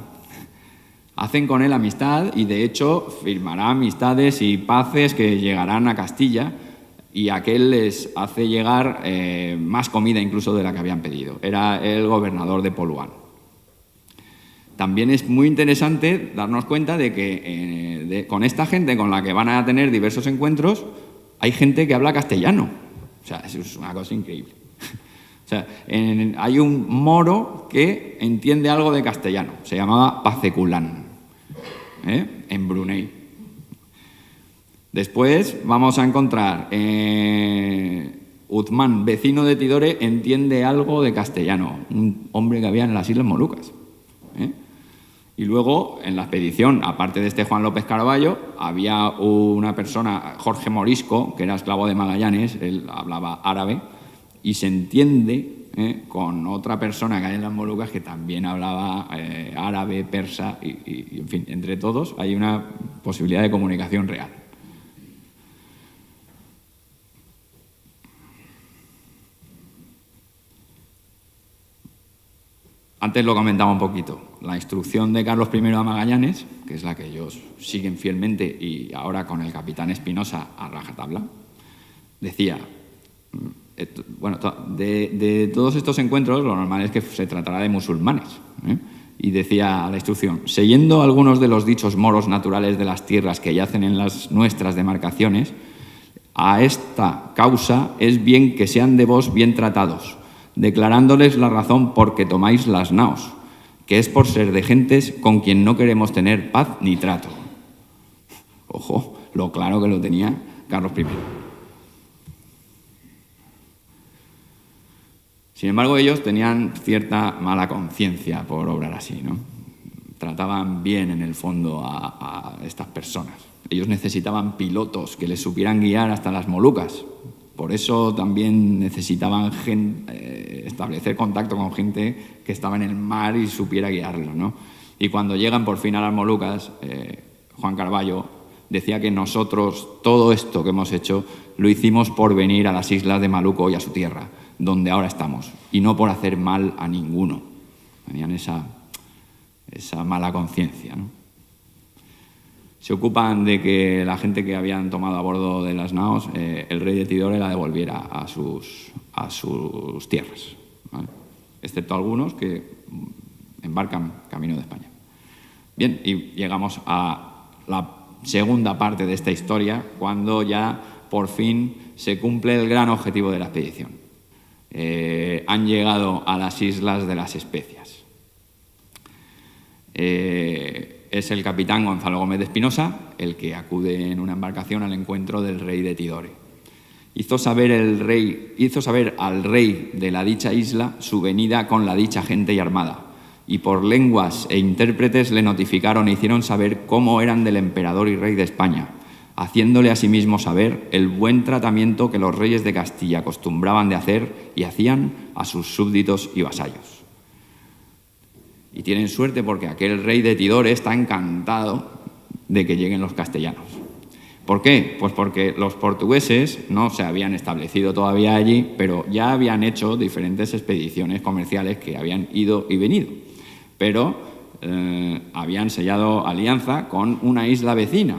Hacen con él amistad y, de hecho, firmará amistades y paces que llegarán a Castilla, y aquel les hace llegar más comida incluso de la que habían pedido. Era el gobernador de Poluán. También es muy interesante darnos cuenta de que con esta gente con la que van a tener diversos encuentros, hay gente que habla castellano. O sea, eso es una cosa increíble. O sea, hay un moro que entiende algo de castellano. Se llamaba Paceculán, en Brunei. Después vamos a encontrar Uthman, vecino de Tidore, entiende algo de castellano. Un hombre que había en las Islas Molucas. Y luego, en la expedición, aparte de este Juan López Carballo, había una persona, Jorge Morisco, que era esclavo de Magallanes, él hablaba árabe, y se entiende con otra persona que hay en las Molucas que también hablaba árabe, persa, y en fin, entre todos hay una posibilidad de comunicación real. Antes lo comentaba un poquito. La instrucción de Carlos I a Magallanes, que es la que ellos siguen fielmente y ahora con el capitán Espinosa a rajatabla, decía, bueno, de todos estos encuentros lo normal es que se tratará de musulmanes, y decía la instrucción: siguiendo algunos de los dichos moros naturales de las tierras que yacen en las nuestras demarcaciones, a esta causa es bien que sean de vos bien tratados, declarándoles la razón por que tomáis las naos, que es por ser de gentes con quien no queremos tener paz ni trato. Ojo, lo claro que lo tenía Carlos I. Sin embargo, ellos tenían cierta mala conciencia por obrar así, ¿no? Trataban bien, en el fondo, a estas personas. Ellos necesitaban pilotos que les supieran guiar hasta las Molucas. Por eso también necesitaban establecer contacto con gente que estaba en el mar y supiera guiarlo, ¿no? Y cuando llegan por fin a las Molucas, Juan Carballo decía que nosotros, todo esto que hemos hecho, lo hicimos por venir a las islas de Maluco y a su tierra, donde ahora estamos, y no por hacer mal a ninguno. Tenían esa mala conciencia, ¿no? Se ocupan de que la gente que habían tomado a bordo de las naos, el rey de Tidore la devolviera a sus tierras, ¿vale? Excepto algunos que embarcan camino de España. Bien, y llegamos a la segunda parte de esta historia, cuando ya por fin se cumple el gran objetivo de la expedición. Han llegado a las Islas de las Especias. Es el capitán Gonzalo Gómez de Espinosa el que acude en una embarcación al encuentro del rey de Tidore. Hizo saber al rey de la dicha isla su venida con la dicha gente y armada, y por lenguas e intérpretes le notificaron e hicieron saber cómo eran del emperador y rey de España, haciéndole asimismo saber el buen tratamiento que los reyes de Castilla acostumbraban de hacer y hacían a sus súbditos y vasallos. Y tienen suerte porque aquel rey de Tidore está encantado de que lleguen los castellanos. ¿Por qué? Pues porque los portugueses no se habían establecido todavía allí, pero ya habían hecho diferentes expediciones comerciales que habían ido y venido. Pero habían sellado alianza con una isla vecina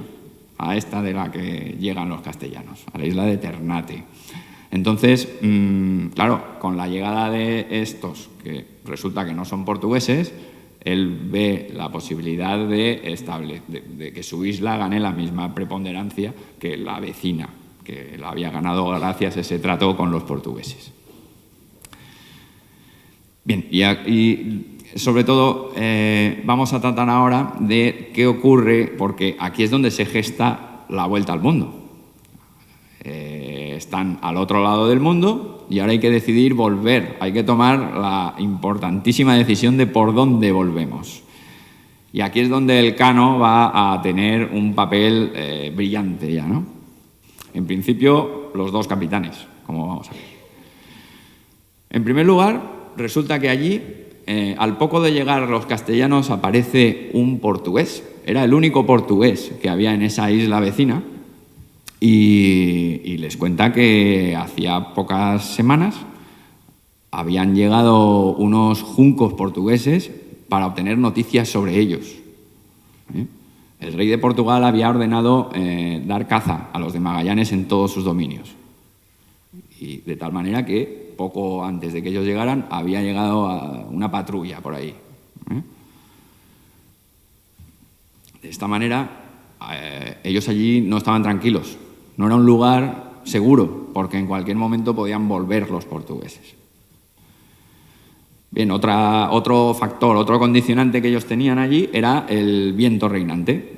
a esta de la que llegan los castellanos, a la isla de Ternate. Entonces, claro, con la llegada de estos, que resulta que no son portugueses, él ve la posibilidad de que su isla gane la misma preponderancia que la vecina, que la había ganado gracias a ese trato con los portugueses. Bien, y sobre todo vamos a tratar ahora de qué ocurre, porque aquí es donde se gesta la vuelta al mundo. Están al otro lado del mundo y ahora hay que decidir volver. Hay que tomar la importantísima decisión de por dónde volvemos. Y aquí es donde el Cano va a tener un papel brillante ya, ¿no? En principio, los dos capitanes, como vamos a ver. En primer lugar, resulta que allí, al poco de llegar los castellanos, aparece un portugués. Era el único portugués que había en esa isla vecina. Y les cuenta que hacía pocas semanas habían llegado unos juncos portugueses para obtener noticias sobre ellos. El rey de Portugal había ordenado dar caza a los de Magallanes en todos sus dominios. Y de tal manera que poco antes de que ellos llegaran había llegado a una patrulla por ahí. De esta manera, ellos allí no estaban tranquilos. No era un lugar seguro, porque en cualquier momento podían volver los portugueses. Bien, otro factor, otro condicionante que ellos tenían allí era el viento reinante.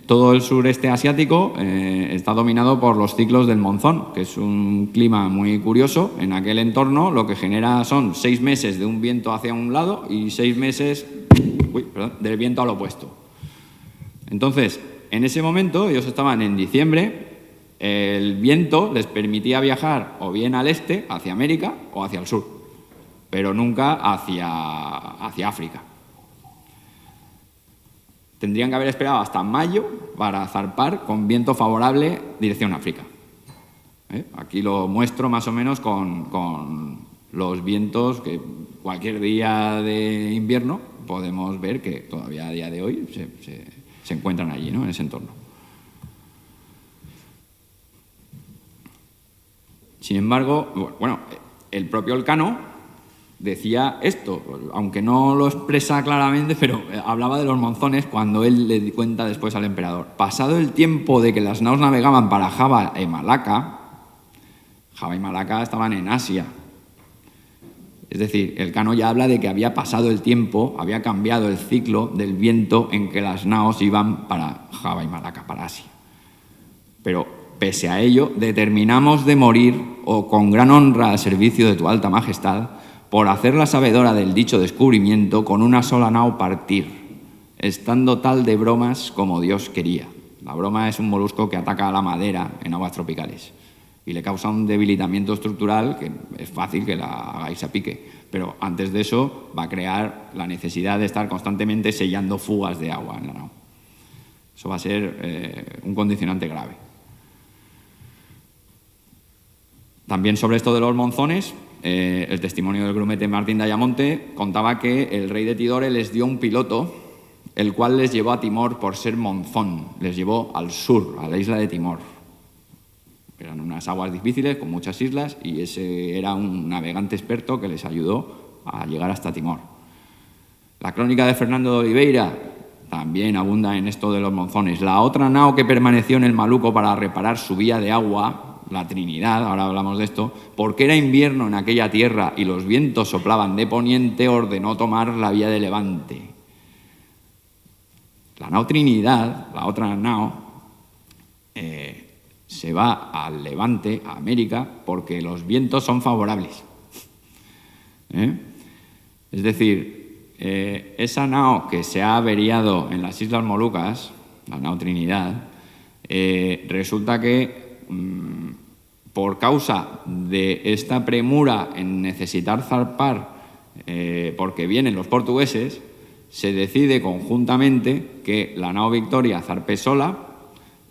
Todo el sureste asiático está dominado por los ciclos del monzón, que es un clima muy curioso. En aquel entorno lo que genera son 6 meses de un viento hacia un lado y 6 meses del viento al opuesto. Entonces, en ese momento, ellos estaban en diciembre, el viento les permitía viajar o bien al este, hacia América, o hacia el sur, pero nunca hacia África. Tendrían que haber esperado hasta mayo para zarpar con viento favorable dirección África. Aquí lo muestro más o menos con los vientos que cualquier día de invierno podemos ver que todavía a día de hoy se encuentran allí, ¿no?, en ese entorno. Sin embargo, bueno, el propio Elcano decía esto, aunque no lo expresa claramente, pero hablaba de los monzones cuando él le cuenta después al emperador. Pasado el tiempo de que las naos navegaban para Java y Malaca estaban en Asia. Es decir, Elcano ya habla de que había pasado el tiempo, había cambiado el ciclo del viento en que las naos iban para Java y Malaca, para Asia. Pero, pese a ello, determinamos de morir, o con gran honra al servicio de tu alta majestad, por hacer la sabedora del dicho descubrimiento, con una sola nao partir, estando tal de bromas como Dios quería. La broma es un molusco que ataca a la madera en aguas tropicales y le causa un debilitamiento estructural que es fácil que la hagáis a pique, pero antes de eso va a crear la necesidad de estar constantemente sellando fugas de agua en la nao. Eso va a ser un condicionante grave. También sobre esto de los monzones, el testimonio del grumete Martín de Ayamonte contaba que el rey de Tidore les dio un piloto, el cual les llevó a Timor por ser monzón, les llevó al sur, a la isla de Timor. Eran unas aguas difíciles, con muchas islas, y ese era un navegante experto que les ayudó a llegar hasta Timor. La crónica de Fernando de Oliveira también abunda en esto de los monzones. La otra nao que permaneció en el Maluco para reparar su vía de agua, la Trinidad, ahora hablamos de esto, porque era invierno en aquella tierra y los vientos soplaban de poniente, ordenó tomar la vía de Levante. La nao Trinidad, la otra nao, se va al Levante, a América, porque los vientos son favorables. Es decir, esa nao que se ha averiado en las Islas Molucas, la nao Trinidad, resulta que por causa de esta premura en necesitar zarpar porque vienen los portugueses, se decide conjuntamente que la nao Victoria zarpe sola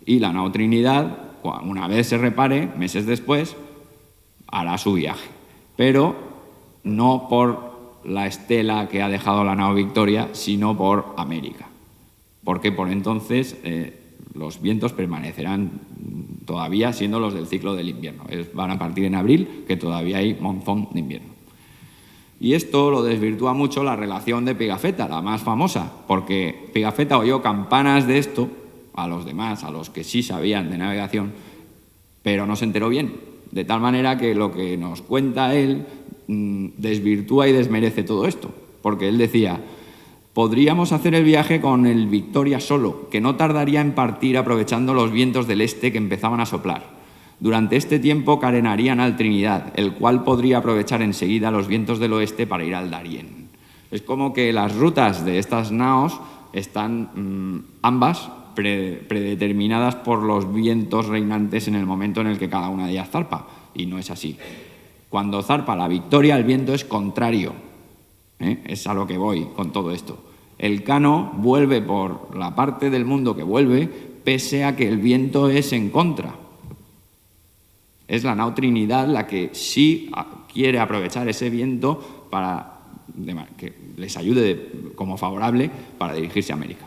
y la nao Trinidad, una vez se repare, meses después, hará su viaje. Pero no por la estela que ha dejado la nao Victoria, sino por América. Porque por entonces los vientos permanecerán todavía siendo los del ciclo del invierno. Van a partir en abril, que todavía hay monzón de invierno. Y esto lo desvirtúa mucho la relación de Pigafetta, la más famosa, porque Pigafetta oyó campanas de esto a los demás, a los que sí sabían de navegación, pero no se enteró bien. De tal manera que lo que nos cuenta él desvirtúa y desmerece todo esto, porque él decía: podríamos hacer el viaje con el Victoria solo, que no tardaría en partir aprovechando los vientos del este que empezaban a soplar. Durante este tiempo carenarían al Trinidad, el cual podría aprovechar enseguida los vientos del oeste para ir al Darién. Es como que las rutas de estas naos están ambas predeterminadas por los vientos reinantes en el momento en el que cada una de ellas zarpa, y no es así. Cuando zarpa la Victoria, el viento es contrario. Es a lo que voy con todo esto. Elcano vuelve por la parte del mundo que vuelve, pese a que el viento es en contra. Es la nao Trinidad la que sí quiere aprovechar ese viento para que les ayude como favorable para dirigirse a América.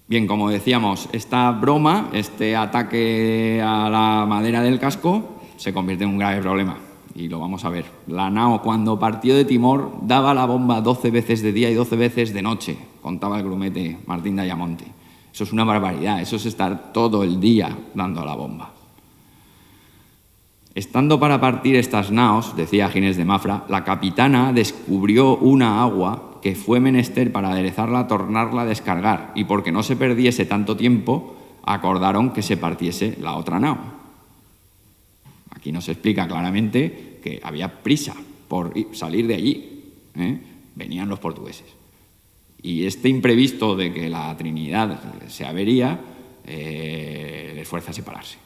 Bien, como decíamos, esta broma, este ataque a la madera del casco, se convierte en un grave problema. Y lo vamos a ver. La nao, cuando partió de Timor, daba la bomba 12 veces de día y 12 veces de noche, contaba el grumete Martín de Ayamonte. Eso es una barbaridad, eso es estar todo el día dando la bomba. Estando para partir estas naos, decía Ginés de Mafra, la capitana descubrió una agua que fue menester para aderezarla, tornarla a descargar, y porque no se perdiese tanto tiempo, acordaron que se partiese la otra nao. Aquí nos explica claramente que había prisa por salir de allí, ¿eh? Venían los portugueses. Y este imprevisto de que la Trinidad se avería les fuerza a separarse.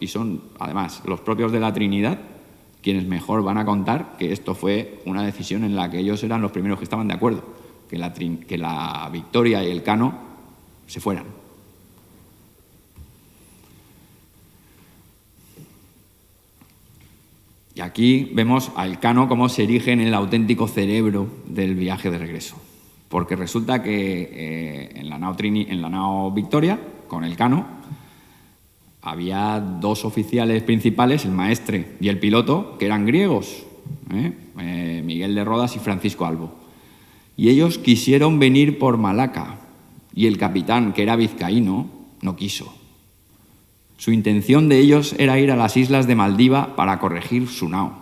Y son, además, los propios de la Trinidad quienes mejor van a contar que esto fue una decisión en la que ellos eran los primeros que estaban de acuerdo, que la Victoria y el Cano se fueran. Y aquí vemos al Cano cómo se erige en el auténtico cerebro del viaje de regreso. Porque resulta que en la nao Victoria, con el Cano, había dos oficiales principales, el maestre y el piloto, que eran griegos, Miguel de Rodas y Francisco Albo. Y ellos quisieron venir por Malaca, y el capitán, que era vizcaíno, no quiso. Su intención de ellos era ir a las islas de Maldiva para corregir su nao.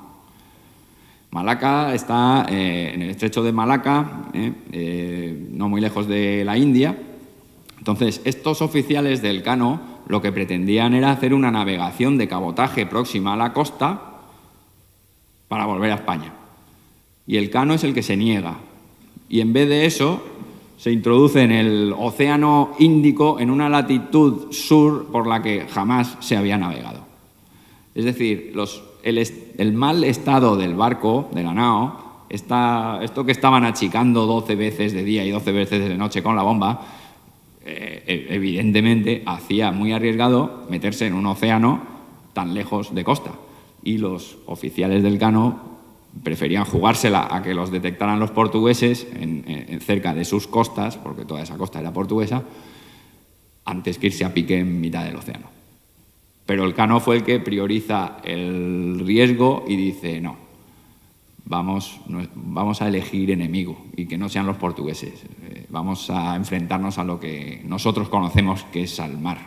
Malaca está en el estrecho de Malaca, no muy lejos de la India. Entonces, estos oficiales del Cano lo que pretendían era hacer una navegación de cabotaje próxima a la costa para volver a España. Y el Cano es el que se niega. Y en vez de eso, se introduce en el Océano Índico en una latitud sur por la que jamás se había navegado. Es decir, el mal estado del barco, de la nao, esto que estaban achicando 12 veces de día y 12 veces de noche con la bomba, evidentemente hacía muy arriesgado meterse en un océano tan lejos de costa. Y los oficiales del Cano preferían jugársela a que los detectaran los portugueses cerca de sus costas, porque toda esa costa era portuguesa, antes que irse a pique en mitad del océano. Pero el Cano fue el que prioriza el riesgo y dice, no, vamos a elegir enemigo y que no sean los portugueses. Vamos a enfrentarnos a lo que nosotros conocemos que es al mar.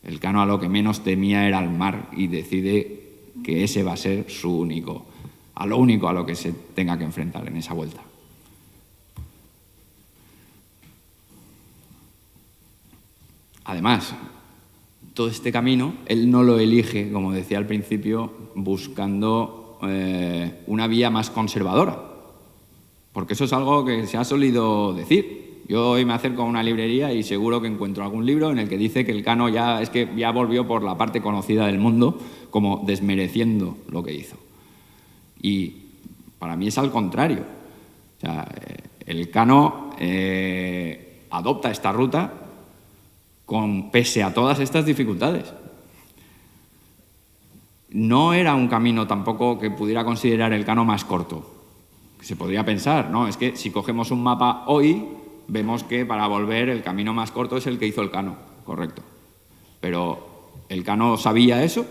El Cano a lo que menos temía era al mar y decide que ese va a ser lo único a lo que se tenga que enfrentar en esa vuelta. Además, todo este camino, él no lo elige, como decía al principio, buscando una vía más conservadora, porque eso es algo que se ha solido decir. Yo hoy me acerco a una librería y seguro que encuentro algún libro en el que dice que el Cano ya volvió por la parte conocida del mundo, como desmereciendo lo que hizo. Y para mí es al contrario. O sea, el Cano adopta esta ruta pese a todas estas dificultades. No era un camino tampoco que pudiera considerar el Cano más corto. Se podría pensar, ¿no? Es que si cogemos un mapa hoy, vemos que para volver el camino más corto es el que hizo el Cano, correcto. Pero ¿el Cano sabía eso?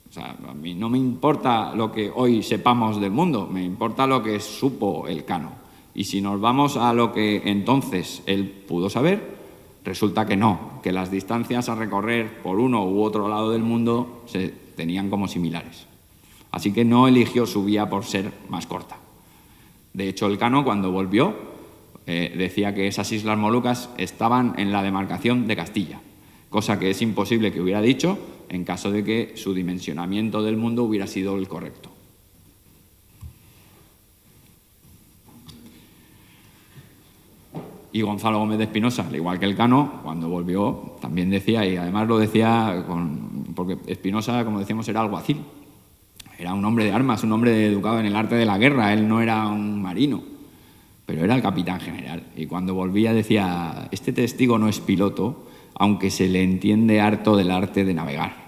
O sea, a mí no me importa lo que hoy sepamos del mundo, me importa lo que supo el Cano. Y si nos vamos a lo que entonces él pudo saber, resulta que no, que las distancias a recorrer por uno u otro lado del mundo se tenían como similares. Así que no eligió su vía por ser más corta. De hecho, el Cano, cuando volvió, decía que esas Islas Molucas estaban en la demarcación de Castilla, cosa que es imposible que hubiera dicho en caso de que su dimensionamiento del mundo hubiera sido el correcto. Y Gonzalo Gómez de Espinosa, al igual que el Cano, cuando volvió, también decía, y además lo decía porque Espinosa, como decíamos, era alguacil. Era un hombre de armas, un hombre educado en el arte de la guerra, él no era un marino, pero era el capitán general. Y cuando volvía decía, este testigo no es piloto, aunque se le entiende harto del arte de navegar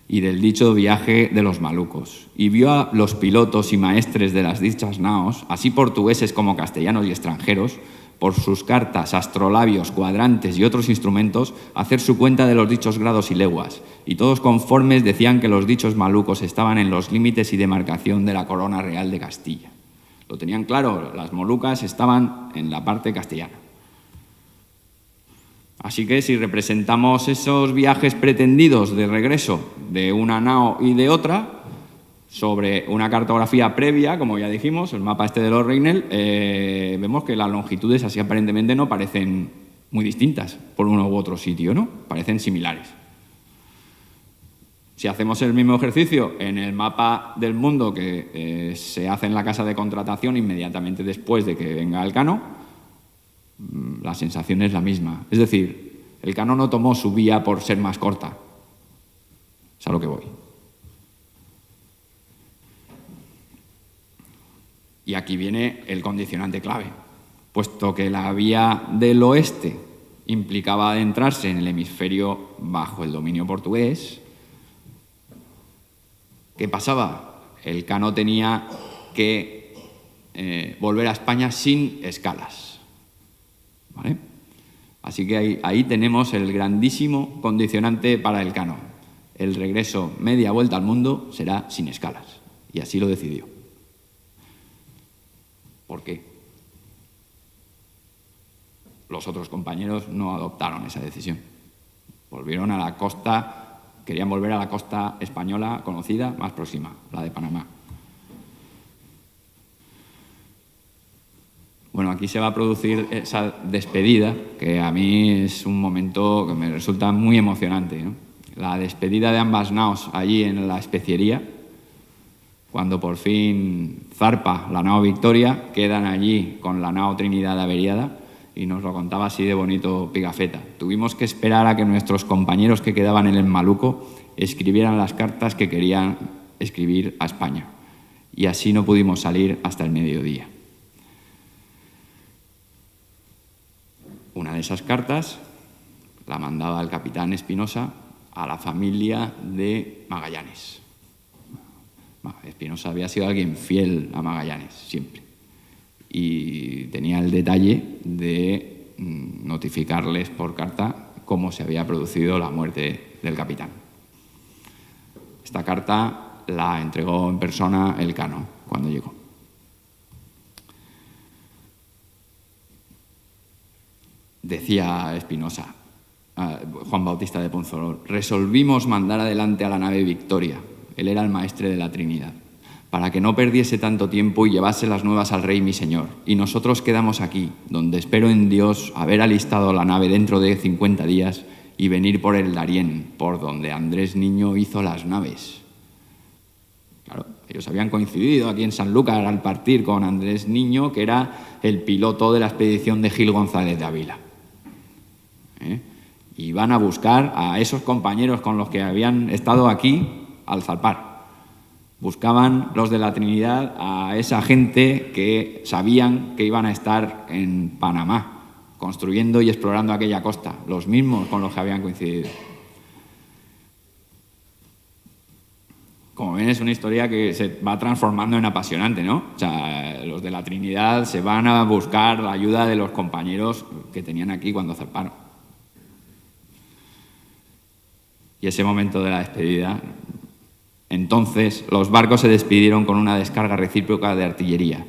y del dicho viaje de los malucos. Y vio a los pilotos y maestres de las dichas naos, así portugueses como castellanos y extranjeros, por sus cartas, astrolabios, cuadrantes y otros instrumentos, hacer su cuenta de los dichos grados y leguas, y todos conformes decían que los dichos malucos estaban en los límites y demarcación de la corona real de Castilla. Lo tenían claro, las Molucas estaban en la parte castellana. Así que si representamos esos viajes pretendidos de regreso de una nao y de otra, sobre una cartografía previa, como ya dijimos, el mapa este de los Reinel, vemos que las longitudes así aparentemente no parecen muy distintas por uno u otro sitio, ¿no? Parecen similares. Si hacemos el mismo ejercicio en el mapa del mundo que se hace en la casa de contratación inmediatamente después de que venga Elcano, la sensación es la misma. Es decir, Elcano no tomó su vía por ser más corta. Es a lo que voy. Y aquí viene el condicionante clave. Puesto que la vía del oeste implicaba adentrarse en el hemisferio bajo el dominio portugués, ¿qué pasaba? Elcano tenía que volver a España sin escalas. ¿Vale? Así que ahí tenemos el grandísimo condicionante para Elcano. El regreso, media vuelta al mundo, será sin escalas. Y así lo decidió. ¿Por qué? Los otros compañeros no adoptaron esa decisión. Volvieron a la costa, querían volver a la costa española conocida más próxima, la de Panamá. Bueno, aquí se va a producir esa despedida, que a mí es un momento que me resulta muy emocionante, ¿no? La despedida de ambas naos allí en la especiería, cuando por fin zarpa la nao Victoria, quedan allí con la nao Trinidad averiada, y nos lo contaba así de bonito Pigafetta. Tuvimos que esperar a que nuestros compañeros que quedaban en el Maluco escribieran las cartas que querían escribir a España, y así no pudimos salir hasta el mediodía. Una de esas cartas la mandaba el capitán Espinosa a la familia de Magallanes. Espinosa había sido alguien fiel a Magallanes, siempre. Y tenía el detalle de notificarles por carta cómo se había producido la muerte del capitán. Esta carta la entregó en persona Elcano cuando llegó. Decía Espinosa, Juan Bautista de Ponzoló, resolvimos mandar adelante a la nave Victoria. Él era el maestre de la Trinidad, para que no perdiese tanto tiempo y llevase las nuevas al rey mi señor. Y nosotros quedamos aquí, donde espero en Dios haber alistado la nave dentro de 50 días y venir por el Darién, por donde Andrés Niño hizo las naves. Claro, ellos habían coincidido aquí en Sanlúcar al partir con Andrés Niño, que era el piloto de la expedición de Gil González de Ávila. Y van a buscar a esos compañeros con los que habían estado aquí al zarpar. Buscaban los de la Trinidad a esa gente que sabían que iban a estar en Panamá, construyendo y explorando aquella costa, los mismos con los que habían coincidido. Como ven, es una historia que se va transformando en apasionante, ¿no? O sea, los de la Trinidad se van a buscar la ayuda de los compañeros que tenían aquí cuando zarparon. Y ese momento de la despedida, entonces los barcos se despidieron con una descarga recíproca de artillería.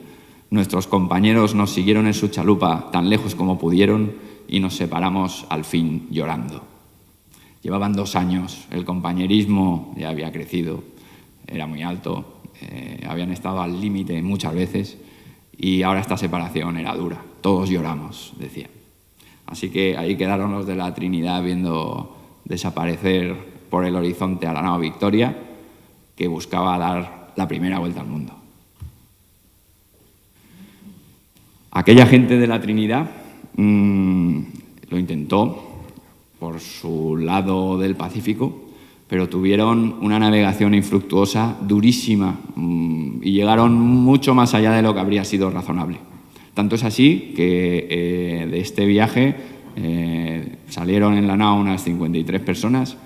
Nuestros compañeros nos siguieron en su chalupa tan lejos como pudieron y nos separamos al fin llorando. Llevaban 2 años, el compañerismo ya había crecido, era muy alto, habían estado al límite muchas veces y ahora esta separación era dura. Todos lloramos, decían. Así que ahí quedaron los de la Trinidad viendo desaparecer por el horizonte a la nao Victoria, que buscaba dar la primera vuelta al mundo. Aquella gente de la Trinidad lo intentó por su lado del Pacífico, pero tuvieron una navegación infructuosa, durísima, y llegaron mucho más allá de lo que habría sido razonable. Tanto es así que de este viaje salieron en la nao unas 53 personas,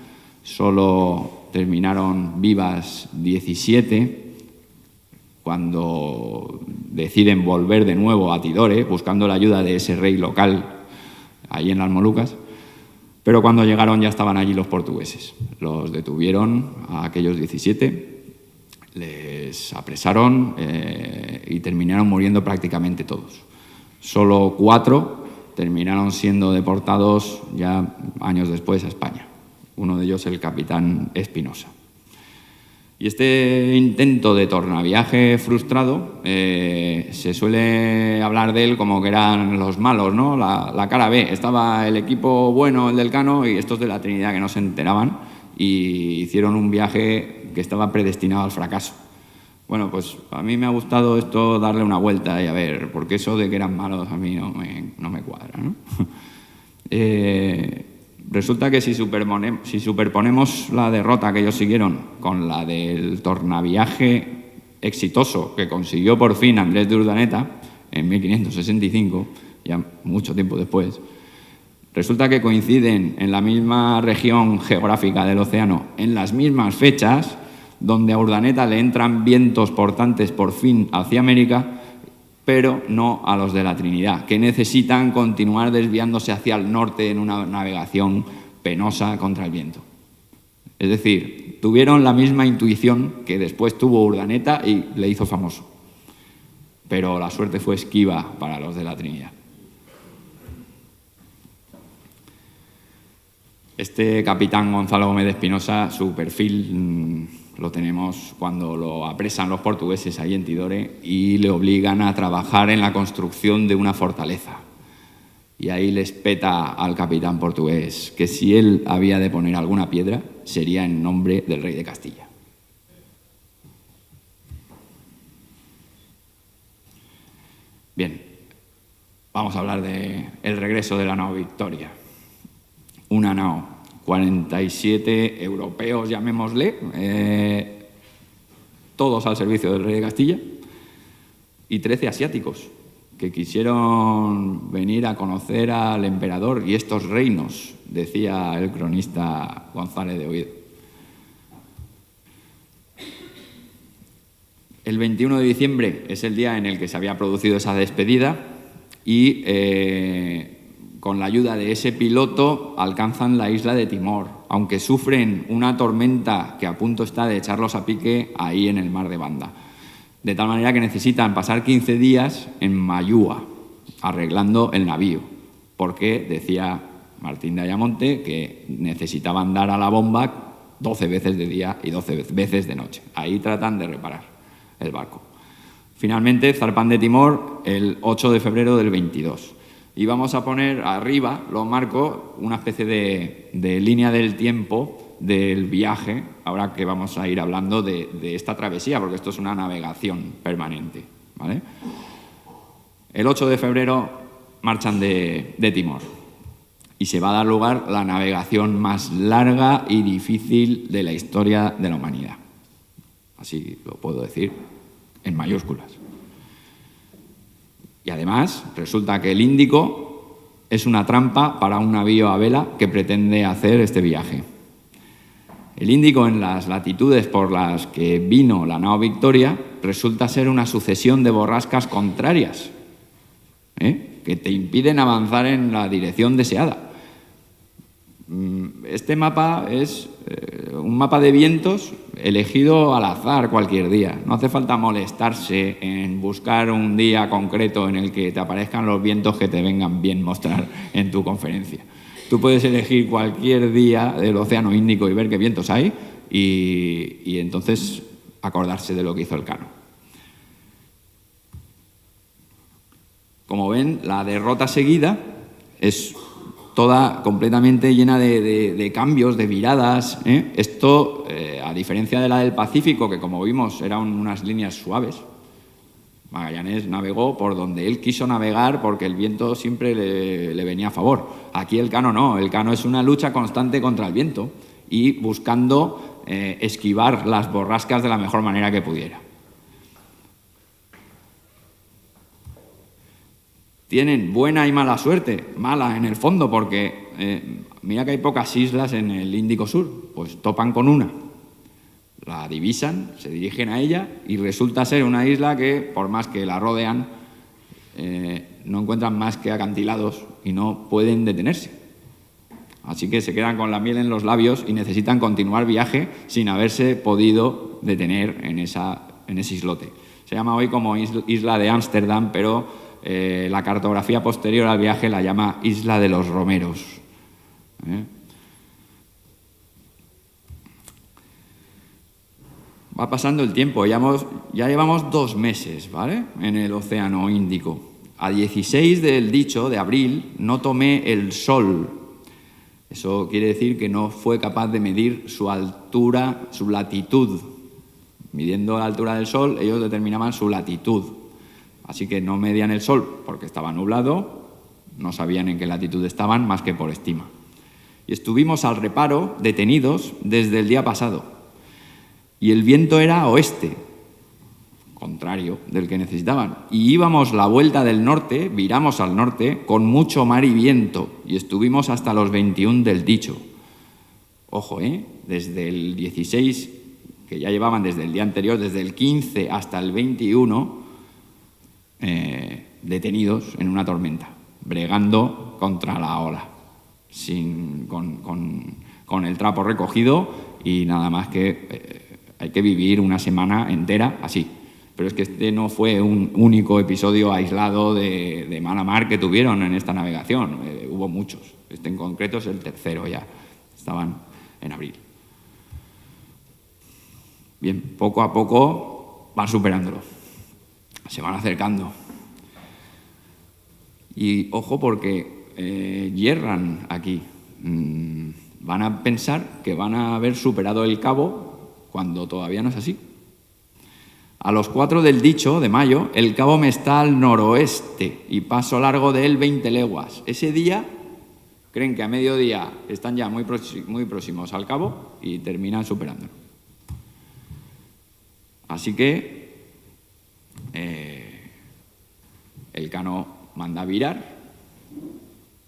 solo terminaron vivas 17, cuando deciden volver de nuevo a Tidore, buscando la ayuda de ese rey local allí en las Molucas, pero cuando llegaron ya estaban allí los portugueses. Los detuvieron a aquellos 17, les apresaron y terminaron muriendo prácticamente todos. Solo 4 terminaron siendo deportados ya años después a España. Uno de ellos el capitán Espinosa. Y este intento de tornaviaje frustrado se suele hablar de él como que eran los malos, ¿no? La cara B. Estaba el equipo bueno, el del Cano, y estos de la Trinidad que no se enteraban y hicieron un viaje que estaba predestinado al fracaso. Bueno, pues a mí me ha gustado esto darle una vuelta y a ver, porque eso de que eran malos a mí no me cuadra, ¿no? Resulta que si superponemos la derrota que ellos siguieron con la del tornaviaje exitoso que consiguió por fin Andrés de Urdaneta en 1565, ya mucho tiempo después, resulta que coinciden en la misma región geográfica del océano, en las mismas fechas, donde a Urdaneta le entran vientos portantes por fin hacia América, pero no a los de la Trinidad, que necesitan continuar desviándose hacia el norte en una navegación penosa contra el viento. Es decir, tuvieron la misma intuición que después tuvo Urdaneta y le hizo famoso. Pero la suerte fue esquiva para los de la Trinidad. Este capitán Gonzalo Gómez de Espinosa, su perfil lo tenemos cuando lo apresan los portugueses ahí en Tidore y le obligan a trabajar en la construcción de una fortaleza. Y ahí les peta al capitán portugués que si él había de poner alguna piedra sería en nombre del rey de Castilla. Bien, vamos a hablar del regreso de la nao Victoria. Una nao, 47 europeos, llamémosle, todos al servicio del rey de Castilla, y 13 asiáticos que quisieron venir a conocer al emperador y estos reinos, decía el cronista González de Oviedo. El 21 de diciembre es el día en el que se había producido esa despedida y con la ayuda de ese piloto alcanzan la isla de Timor, aunque sufren una tormenta que a punto está de echarlos a pique ahí en el mar de Banda. De tal manera que necesitan pasar 15 días en Mayúa, arreglando el navío, porque decía Martín de Ayamonte que necesitaban dar a la bomba 12 veces de día y 12 veces de noche. Ahí tratan de reparar el barco. Finalmente zarpan de Timor el 8 de febrero del 22. Y vamos a poner arriba, lo marco, una especie de línea del tiempo del viaje, ahora que vamos a ir hablando de esta travesía, porque esto es una navegación permanente, ¿vale? El 8 de febrero marchan de Timor y se va a dar lugar la navegación más larga y difícil de la historia de la humanidad. Así lo puedo decir en mayúsculas. Y además, resulta que el Índico es una trampa para un navío a vela que pretende hacer este viaje. El Índico, en las latitudes por las que vino la nao Victoria, resulta ser una sucesión de borrascas contrarias, que te impiden avanzar en la dirección deseada. Este mapa es un mapa de vientos elegido al azar cualquier día. No hace falta molestarse en buscar un día concreto en el que te aparezcan los vientos que te vengan bien mostrar en tu conferencia. Tú puedes elegir cualquier día del Océano Índico y ver qué vientos hay y entonces acordarse de lo que hizo el Cano. Como ven, la derrota seguida es toda completamente llena de cambios, de viradas. Esto, a diferencia de la del Pacífico, que como vimos eran unas líneas suaves, Magallanes navegó por donde él quiso navegar porque el viento siempre le venía a favor. Aquí el Cano no, el Cano es una lucha constante contra el viento y buscando esquivar las borrascas de la mejor manera que pudiera. Tienen buena y mala suerte, mala en el fondo porque mira que hay pocas islas en el Índico Sur, pues topan con una. La divisan, se dirigen a ella y resulta ser una isla que, por más que la rodean, no encuentran más que acantilados y no pueden detenerse. Así que se quedan con la miel en los labios y necesitan continuar viaje sin haberse podido detener en ese islote. Se llama hoy como Isla de Ámsterdam, pero la cartografía posterior al viaje la llama Isla de los Romeros. Va pasando el tiempo, ya llevamos 2 meses, ¿vale?, en el Océano Índico. A 16 del dicho, de abril, no tomé el sol. Eso quiere decir que no fue capaz de medir su altura, su latitud. Midiendo la altura del sol, ellos determinaban su latitud. Así que no medían el sol porque estaba nublado, no sabían en qué latitud estaban más que por estima. Y estuvimos al reparo, detenidos, desde el día pasado. Y el viento era oeste, contrario del que necesitaban. Y íbamos la vuelta del norte, viramos al norte, con mucho mar y viento, y estuvimos hasta los 21 del dicho. Ojo, desde el 16, que ya llevaban desde el día anterior, desde el 15 hasta el 21, detenidos en una tormenta, bregando contra la ola, con el trapo recogido y nada más que... hay que vivir una semana entera así. Pero es que este no fue un único episodio aislado de mala mar que tuvieron en esta navegación. Hubo muchos. Este en concreto es el tercero ya. Estaban en abril. Bien, poco a poco van superándolo. Se van acercando. Y ojo porque yerran aquí. Van a pensar que van a haber superado el cabo cuando todavía no es así. A los 4 del dicho, de mayo, el cabo me está al noroeste y paso largo de él 20 leguas. Ese día, creen que a mediodía están ya muy próximos al cabo y terminan superándolo. Así que el cano manda virar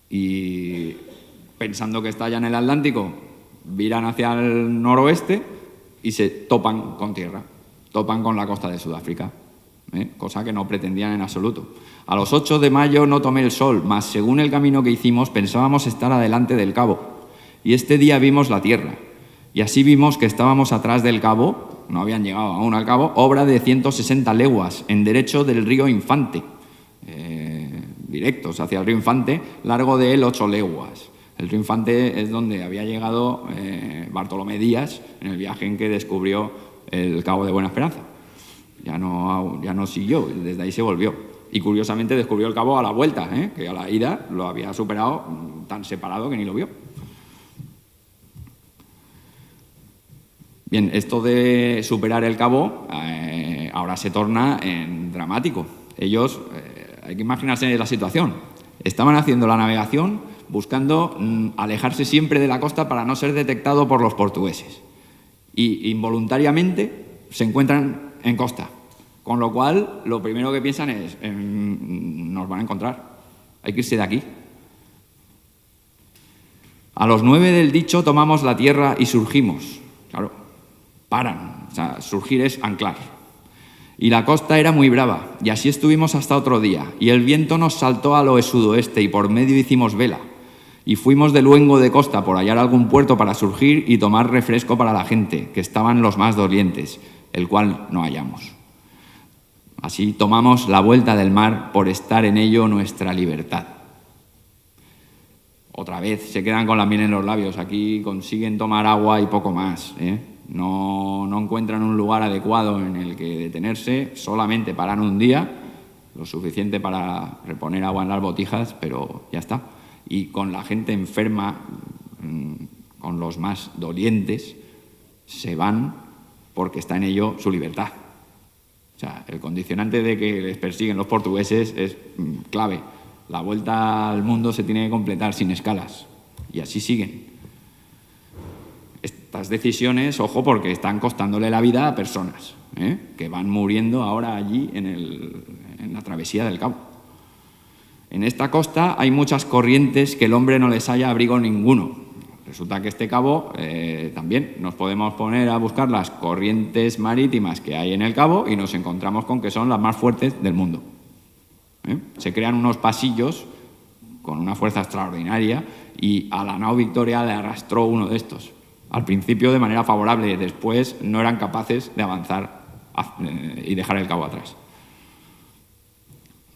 y, pensando que está ya en el Atlántico, viran hacia el noroeste y se topan con tierra, topan con la costa de Sudáfrica, cosa que no pretendían en absoluto. A los 8 de mayo no tomé el sol, mas según el camino que hicimos pensábamos estar adelante del cabo. Y este día vimos la tierra, y así vimos que estábamos atrás del cabo, no habían llegado aún al cabo, obra de 160 leguas, en derecho del río Infante, directos hacia el río Infante, largo de él 8 leguas. El río Infante es donde había llegado Bartolomé Díaz en el viaje en que descubrió el Cabo de Buena Esperanza. Ya no siguió, desde ahí se volvió. Y curiosamente descubrió el cabo a la vuelta, que a la ida lo había superado tan separado que ni lo vio. Bien, esto de superar el cabo ahora se torna dramático. Ellos, hay que imaginarse la situación, estaban haciendo la navegación buscando alejarse siempre de la costa para no ser detectado por los portugueses. Y involuntariamente se encuentran en costa. Con lo cual, lo primero que piensan es, nos van a encontrar, hay que irse de aquí. A los 9 del dicho tomamos la tierra y surgimos. Claro, paran, o sea, surgir es anclar. Y la costa era muy brava, y así estuvimos hasta otro día. Y el viento nos saltó al sudoeste y por medio hicimos vela. Y fuimos de luengo de costa por hallar algún puerto para surgir y tomar refresco para la gente, que estaban los más dolientes, el cual no hallamos. Así tomamos la vuelta del mar por estar en ello nuestra libertad. Otra vez se quedan con la miel en los labios. Aquí consiguen tomar agua y poco más. No encuentran un lugar adecuado en el que detenerse. Solamente paran un día, lo suficiente para reponer agua en las botijas, pero ya está. Y con la gente enferma, con los más dolientes, se van porque está en ello su libertad. O sea, el condicionante de que les persiguen los portugueses es clave. La vuelta al mundo se tiene que completar sin escalas. Y así siguen. Estas decisiones, ojo, porque están costándole la vida a personas, que van muriendo ahora allí en la travesía del cabo. En esta costa hay muchas corrientes que el hombre no les halla abrigo ninguno. resulta que este cabo también nos podemos poner a buscar las corrientes marítimas que hay en el cabo y nos encontramos con que son las más fuertes del mundo. Se crean unos pasillos con una fuerza extraordinaria y a la nao Victoria le arrastró uno de estos. Al principio de manera favorable, después no eran capaces de avanzar y dejar el cabo atrás.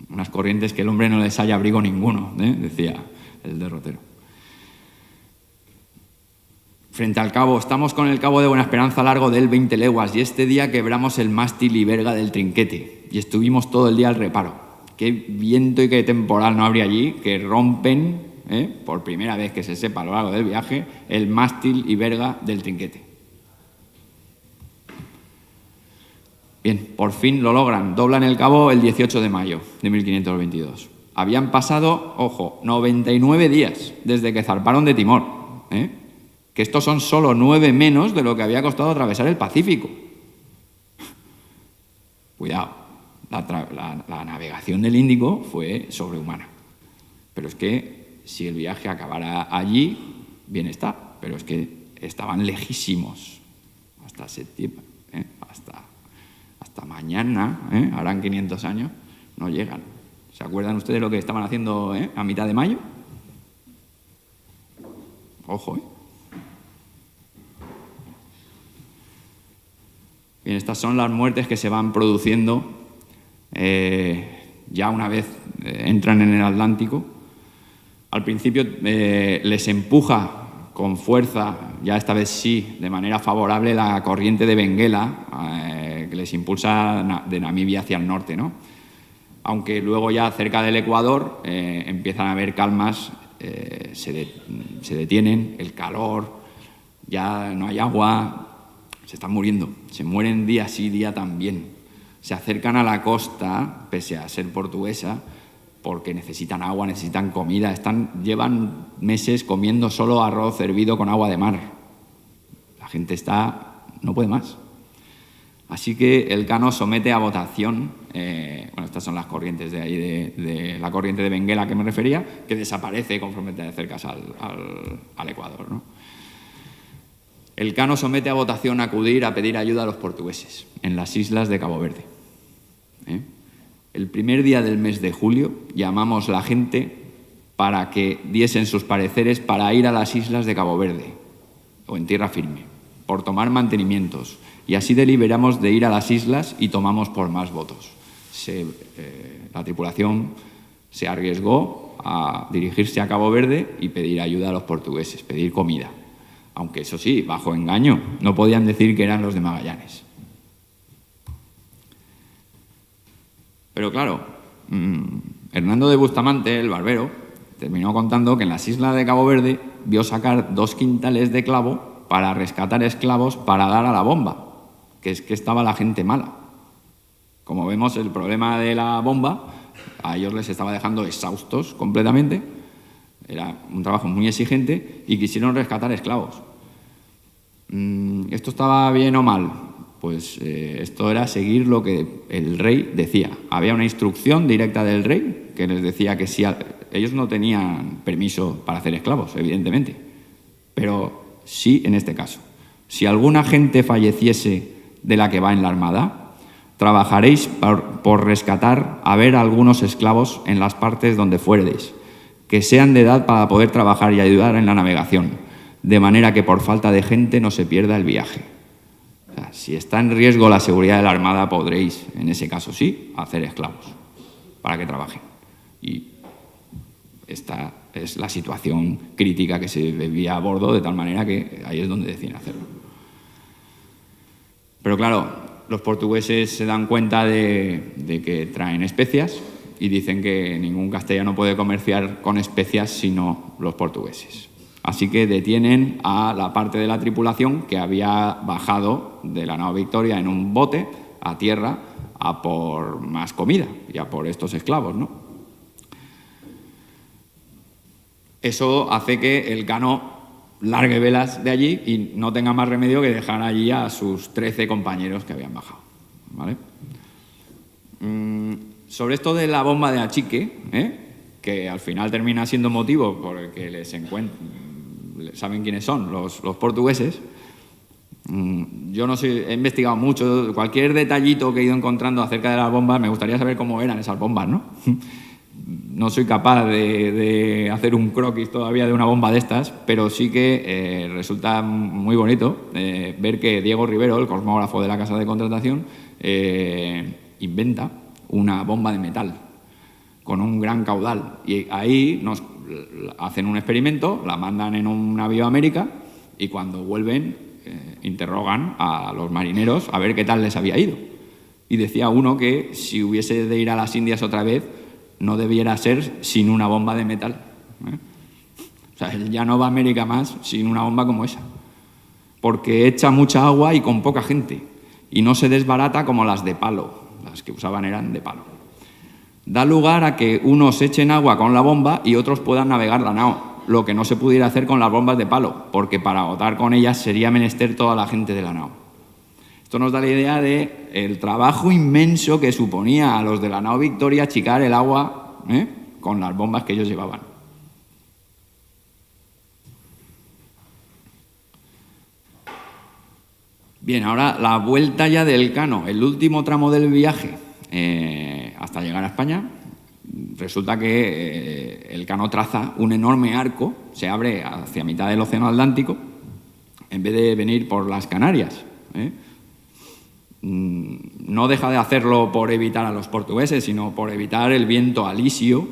Unas corrientes que el hombre no les haya abrigo ninguno, decía el derrotero. Frente al cabo, estamos con el cabo de Buena Esperanza largo de él 20 leguas y este día quebramos el mástil y verga del trinquete y estuvimos todo el día al reparo. Qué viento y qué temporal no habría allí que rompen, por primera vez que se sepa a lo largo del viaje, el mástil y verga del trinquete. Bien, por fin lo logran. Doblan el cabo el 18 de mayo de 1522. Habían pasado, ojo, 99 días desde que zarparon de Timor. Que estos son solo 9 menos de lo que había costado atravesar el Pacífico. Cuidado, la navegación del Índico fue sobrehumana. Pero es que si el viaje acabara allí, bien está. Pero es que estaban lejísimos hasta septiembre, hasta mañana, harán 500 años, no llegan. ¿Se acuerdan ustedes lo que estaban haciendo a mitad de mayo? Ojo, Bien, estas son las muertes que se van produciendo ya una vez entran en el Atlántico. Al principio les empuja con fuerza, ya esta vez sí, de manera favorable, la corriente de Benguela, que les impulsa de Namibia hacia el norte, ¿no? Aunque luego ya cerca del Ecuador empiezan a haber calmas, se detienen, el calor, ya no hay agua, se están muriendo, se mueren día sí, día también. Se acercan a la costa, pese a ser portuguesa, porque necesitan agua, necesitan comida, llevan meses comiendo solo arroz hervido con agua de mar. La gente no puede más. Así que el Cano somete a votación, estas son las corrientes de ahí, de la corriente de Benguela que me refería, que desaparece conforme te acercas al Ecuador, ¿no? El Cano somete a votación acudir a pedir ayuda a los portugueses en las islas de Cabo Verde. El primer día del mes de julio llamamos a la gente para que diesen sus pareceres para ir a las islas de Cabo Verde o en tierra firme, por tomar mantenimientos, y así deliberamos de ir a las islas y tomamos por más votos. La tripulación se arriesgó a dirigirse a Cabo Verde y pedir ayuda a los portugueses, pedir comida. Aunque eso sí, bajo engaño, no podían decir que eran los de Magallanes. Pero claro, Hernando de Bustamante, el barbero, terminó contando que en las islas de Cabo Verde vio sacar 2 quintales de clavo para rescatar esclavos para dar a la bomba, que es que estaba la gente mala. Como vemos, el problema de la bomba a ellos les estaba dejando exhaustos completamente, era un trabajo muy exigente y quisieron rescatar esclavos. ¿Esto estaba bien o mal? Pues esto era seguir lo que el rey decía. Había una instrucción directa del rey que les decía que si ellos no tenían permiso para hacer esclavos, evidentemente, pero sí en este caso. Si alguna gente falleciese de la que va en la armada, trabajaréis por rescatar a ver algunos esclavos en las partes donde fuereis, que sean de edad para poder trabajar y ayudar en la navegación, de manera que por falta de gente no se pierda el viaje. O sea, si está en riesgo la seguridad de la Armada, podréis, en ese caso sí, hacer esclavos para que trabajen. Y esta es la situación crítica que se vivía a bordo, de tal manera que ahí es donde deciden hacerlo. Pero claro, los portugueses se dan cuenta de que traen especias y dicen que ningún castellano puede comerciar con especias sino los portugueses. Así que detienen a la parte de la tripulación que había bajado de la nao Victoria en un bote a tierra a por más comida y a por estos esclavos, ¿no? Eso hace que el Cano largue velas de allí y no tenga más remedio que dejar allí a sus 13 compañeros que habían bajado, ¿vale? Sobre esto de la bomba de achique, que al final termina siendo motivo por el que saben quiénes son, los portugueses. Yo no sé, he investigado mucho, cualquier detallito que he ido encontrando acerca de las bombas, me gustaría saber cómo eran esas bombas, ¿no? No soy capaz de hacer un croquis todavía de una bomba de estas, pero sí que resulta muy bonito ver que Diego Rivero, el cosmógrafo de la casa de contratación, inventa una bomba de metal con un gran caudal. Y ahí nos hacen un experimento, la mandan en un navío a América y cuando vuelven interrogan a los marineros a ver qué tal les había ido. Y decía uno que si hubiese de ir a las Indias otra vez, no debiera ser sin una bomba de metal. O sea, él ya no va a América más sin una bomba como esa. Porque echa mucha agua y con poca gente. Y no se desbarata como las de palo. Las que usaban eran de palo. Da lugar a que unos echen agua con la bomba y otros puedan navegar la nao. Lo que no se pudiera hacer con las bombas de palo, porque para agotar con ellas sería menester toda la gente de la nao. Esto nos da la idea de el trabajo inmenso que suponía a los de la nao Victoria achicar el agua con las bombas que ellos llevaban. Bien, ahora la vuelta ya del Elcano, el último tramo del viaje hasta llegar a España. Resulta que el Elcano traza un enorme arco, se abre hacia mitad del Océano Atlántico, en vez de venir por las Canarias. No deja de hacerlo por evitar a los portugueses, sino por evitar el viento alisio,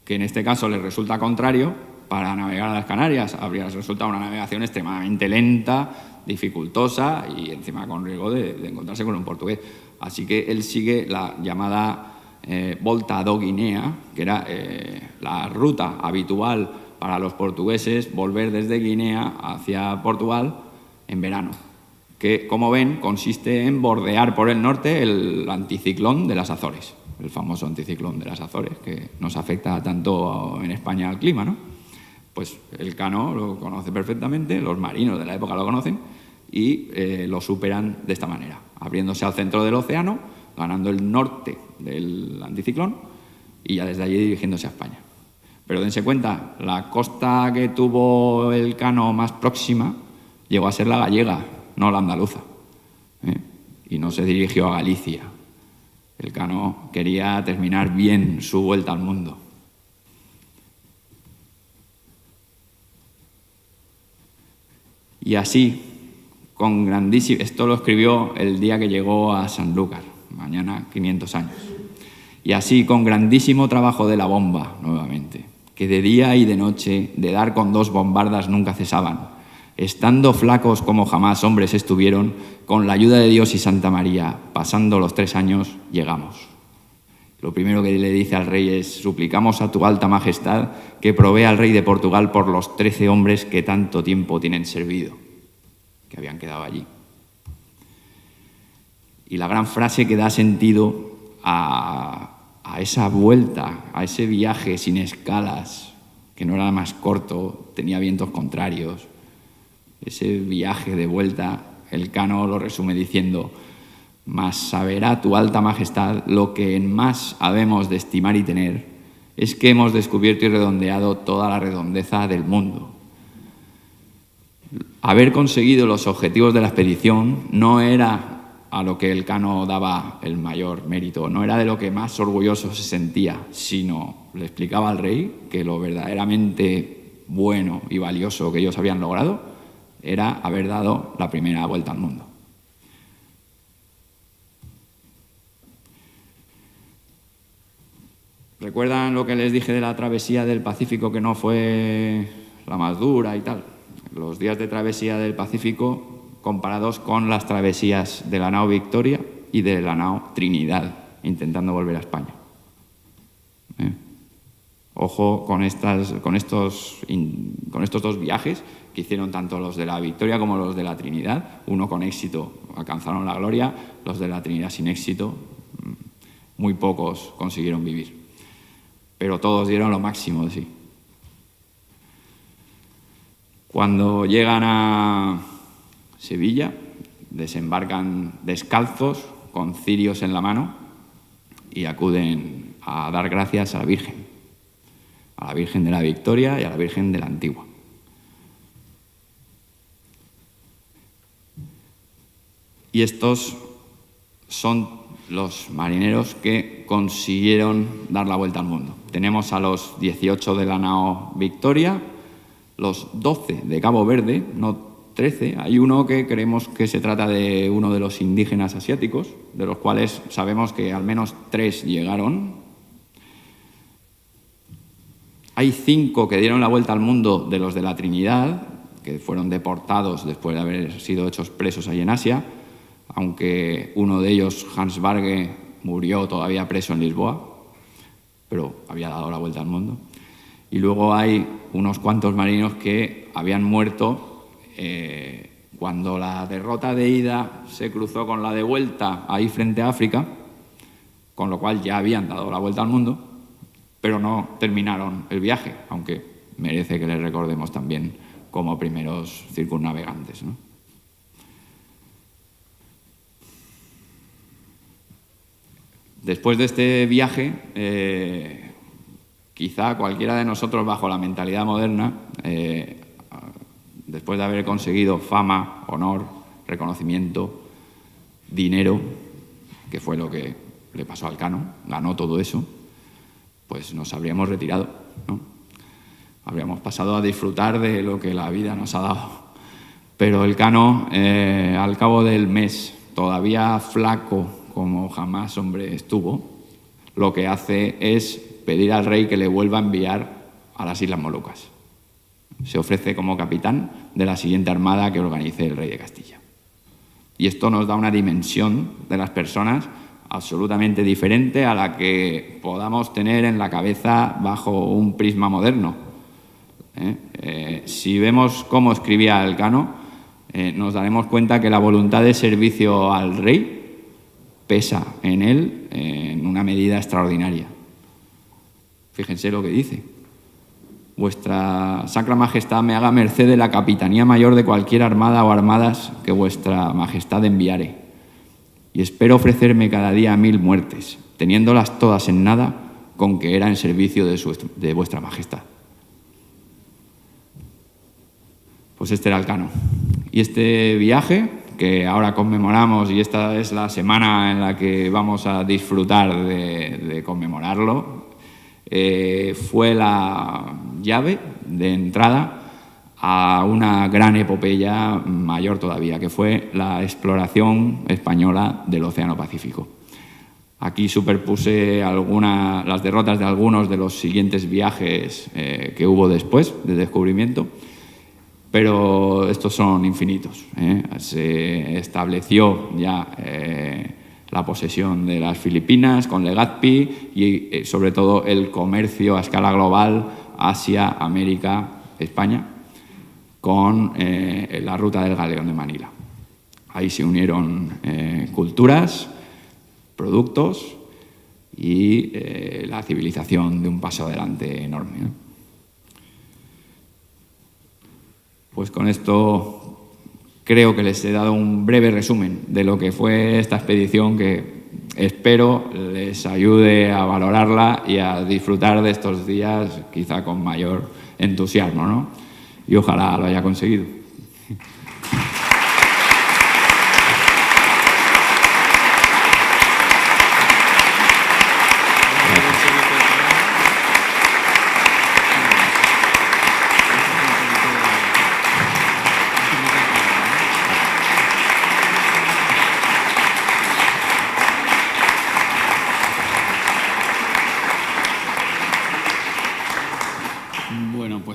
que en este caso les resulta contrario, para navegar a las Canarias. Habría resultado una navegación extremadamente lenta, dificultosa y encima con riesgo de encontrarse con un portugués. Así que él sigue la llamada Volta do Guinea, que era la ruta habitual para los portugueses, volver desde Guinea hacia Portugal en verano, que, como ven, consiste en bordear por el norte el anticiclón de las Azores, el famoso anticiclón de las Azores, que nos afecta tanto en España al clima, ¿no? Pues el Elcano lo conoce perfectamente, los marinos de la época lo conocen y lo superan de esta manera, abriéndose al centro del océano, ganando el norte del anticiclón y ya desde allí dirigiéndose a España. Pero dense cuenta, la costa que tuvo el Elcano más próxima llegó a ser la gallega, no la andaluza, y no se dirigió a Galicia. El Elcano quería terminar bien su vuelta al mundo. Y así, con grandísimo... Esto lo escribió el día que llegó a Sanlúcar, mañana 500 años. Y así, con grandísimo trabajo de la bomba, nuevamente, que de día y de noche, de dar con dos bombardas nunca cesaban, estando flacos como jamás hombres estuvieron, con la ayuda de Dios y Santa María, pasando los 3 años, llegamos. Lo primero que le dice al rey es: suplicamos a tu alta majestad que provea al rey de Portugal por los 13 hombres que tanto tiempo tienen servido, que habían quedado allí. Y la gran frase que da sentido a esa vuelta, a ese viaje sin escalas, que no era más corto, tenía vientos contrarios, ese viaje de vuelta, el Elcano lo resume diciendo: mas saberá tu alta majestad lo que en más habemos de estimar y tener, es que hemos descubierto y redondeado toda la redondeza del mundo. Haber conseguido los objetivos de la expedición no era a lo que el Elcano daba el mayor mérito, no era de lo que más orgulloso se sentía, sino, le explicaba al rey, que lo verdaderamente bueno y valioso que ellos habían logrado era haber dado la primera vuelta al mundo. ¿Recuerdan lo que les dije de la travesía del Pacífico, que no fue la más dura y tal? Los días de travesía del Pacífico comparados con las travesías de la nao Victoria y de la nao Trinidad, intentando volver a España. Ojo con estos 2 viajes que hicieron tanto los de la Victoria como los de la Trinidad. Uno con éxito alcanzaron la gloria, los de la Trinidad sin éxito, muy pocos consiguieron vivir. Pero todos dieron lo máximo de sí. Cuando llegan a Sevilla, desembarcan descalzos, con cirios en la mano, y acuden a dar gracias a la Virgen de la Victoria y a la Virgen de la Antigua. Y estos son los marineros que consiguieron dar la vuelta al mundo. Tenemos a los 18 de la nao Victoria, los 12 de Cabo Verde, no 13. Hay uno que creemos que se trata de uno de los indígenas asiáticos, de los cuales sabemos que al menos 3 llegaron. Hay 5 que dieron la vuelta al mundo de los de la Trinidad, que fueron deportados después de haber sido hechos presos ahí en Asia, aunque uno de ellos, Hans Barge, murió todavía preso en Lisboa, pero había dado la vuelta al mundo. Y luego hay unos cuantos marineros que habían muerto cuando la derrota de ida se cruzó con la de vuelta ahí frente a África, con lo cual ya habían dado la vuelta al mundo, pero no terminaron el viaje, aunque merece que les recordemos también como primeros circunnavegantes, ¿no? Después de este viaje, quizá cualquiera de nosotros bajo la mentalidad moderna, después de haber conseguido fama, honor, reconocimiento, dinero, que fue lo que le pasó al Cano, ganó todo eso, pues nos habríamos retirado, ¿no? Habríamos pasado a disfrutar de lo que la vida nos ha dado. Pero el Cano, al cabo del mes, todavía flaco como jamás hombre estuvo, lo que hace es pedir al rey que le vuelva a enviar a las Islas Molucas. Se ofrece como capitán de la siguiente armada que organice el rey de Castilla. Y esto nos da una dimensión de las personas absolutamente diferente a la que podamos tener en la cabeza bajo un prisma moderno. Si vemos cómo escribía Elcano, nos daremos cuenta que la voluntad de servicio al rey pesa en él en una medida extraordinaria. Fíjense lo que dice: vuestra Sacra Majestad me haga merced de la capitanía mayor de cualquier armada o armadas que vuestra Majestad enviare, y espero ofrecerme cada día 1000 muertes, teniéndolas todas en nada, con que era en servicio de vuestra Majestad. Pues este era Elcano. Y este viaje, que ahora conmemoramos, y esta es la semana en la que vamos a disfrutar de conmemorarlo, fue la llave de entrada a una gran epopeya mayor todavía, que fue la exploración española del Océano Pacífico. Aquí superpuse las derrotas de algunos de los siguientes viajes que hubo después del descubrimiento, pero estos son infinitos. Se estableció ya la posesión de las Filipinas con Legazpi y sobre todo el comercio a escala global Asia, América, España, con la ruta del Galeón de Manila. Ahí se unieron culturas, productos y la civilización de un paso adelante enorme, ¿no? Pues con esto creo que les he dado un breve resumen de lo que fue esta expedición, que espero les ayude a valorarla y a disfrutar de estos días quizá con mayor entusiasmo, ¿no? Y ojalá lo haya conseguido.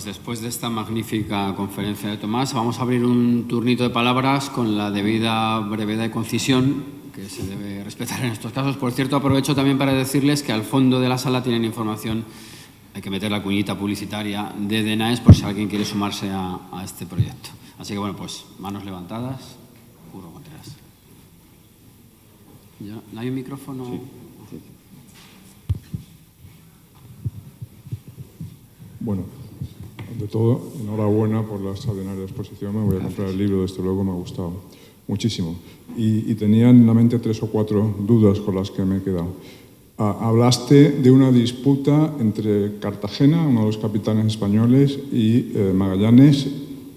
Después de esta magnífica conferencia de Tomás, vamos a abrir un turnito de palabras con la debida brevedad y concisión que se debe respetar en estos casos. Por cierto, aprovecho también para decirles que al fondo de la sala tienen información, hay que meter la cuñita publicitaria de DENAES por si alguien quiere sumarse a este proyecto. Así que bueno, pues manos levantadas. Curro Contreras. ¿No hay un micrófono? Sí. Bueno, de todo, enhorabuena por la extraordinaria exposición. Me voy a comprar el libro, desde luego me ha gustado muchísimo. Y tenía en la mente 3 o 4 dudas con las que me he quedado. Hablaste de una disputa entre Cartagena, uno de los capitanes españoles, y Magallanes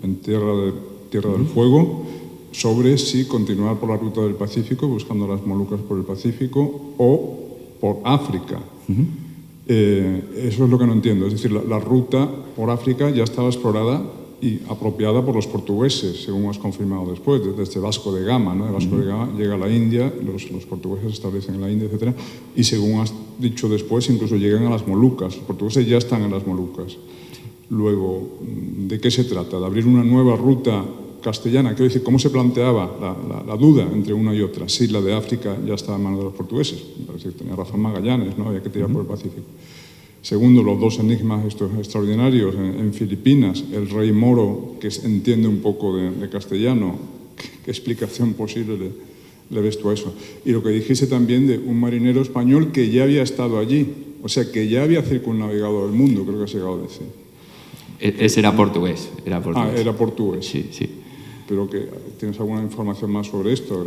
en Tierra del Fuego, sobre si continuar por la ruta del Pacífico, buscando las Molucas por el Pacífico, o por África. Eso es lo que no entiendo. Es decir, la ruta por África ya estaba explorada y apropiada por los portugueses, según has confirmado después, desde Vasco de Gama, ¿no? De Vasco de Gama llega a la India, los portugueses se establecen en la India, etc. Y según has dicho después, incluso llegan a las Molucas. Los portugueses ya están en las Molucas. Luego, ¿de qué se trata? ¿De abrir una nueva ruta castellana? Quiero decir, ¿cómo se planteaba la duda entre una y otra? Sí, la de África ya estaba en manos de los portugueses. Es decir, tenía razón Magallanes, ¿no? Había que tirar por el Pacífico. Segundo, los dos enigmas estos extraordinarios en Filipinas, el rey moro, que entiende un poco de castellano. ¿Qué explicación posible le ves tú a eso? Y lo que dijiste también de un marinero español que ya había estado allí, o sea, que ya había circunnavegado el mundo, creo que has llegado a decir. Ese era portugués. Era portugués. Sí, sí. Pero que ¿tienes alguna información más sobre esto?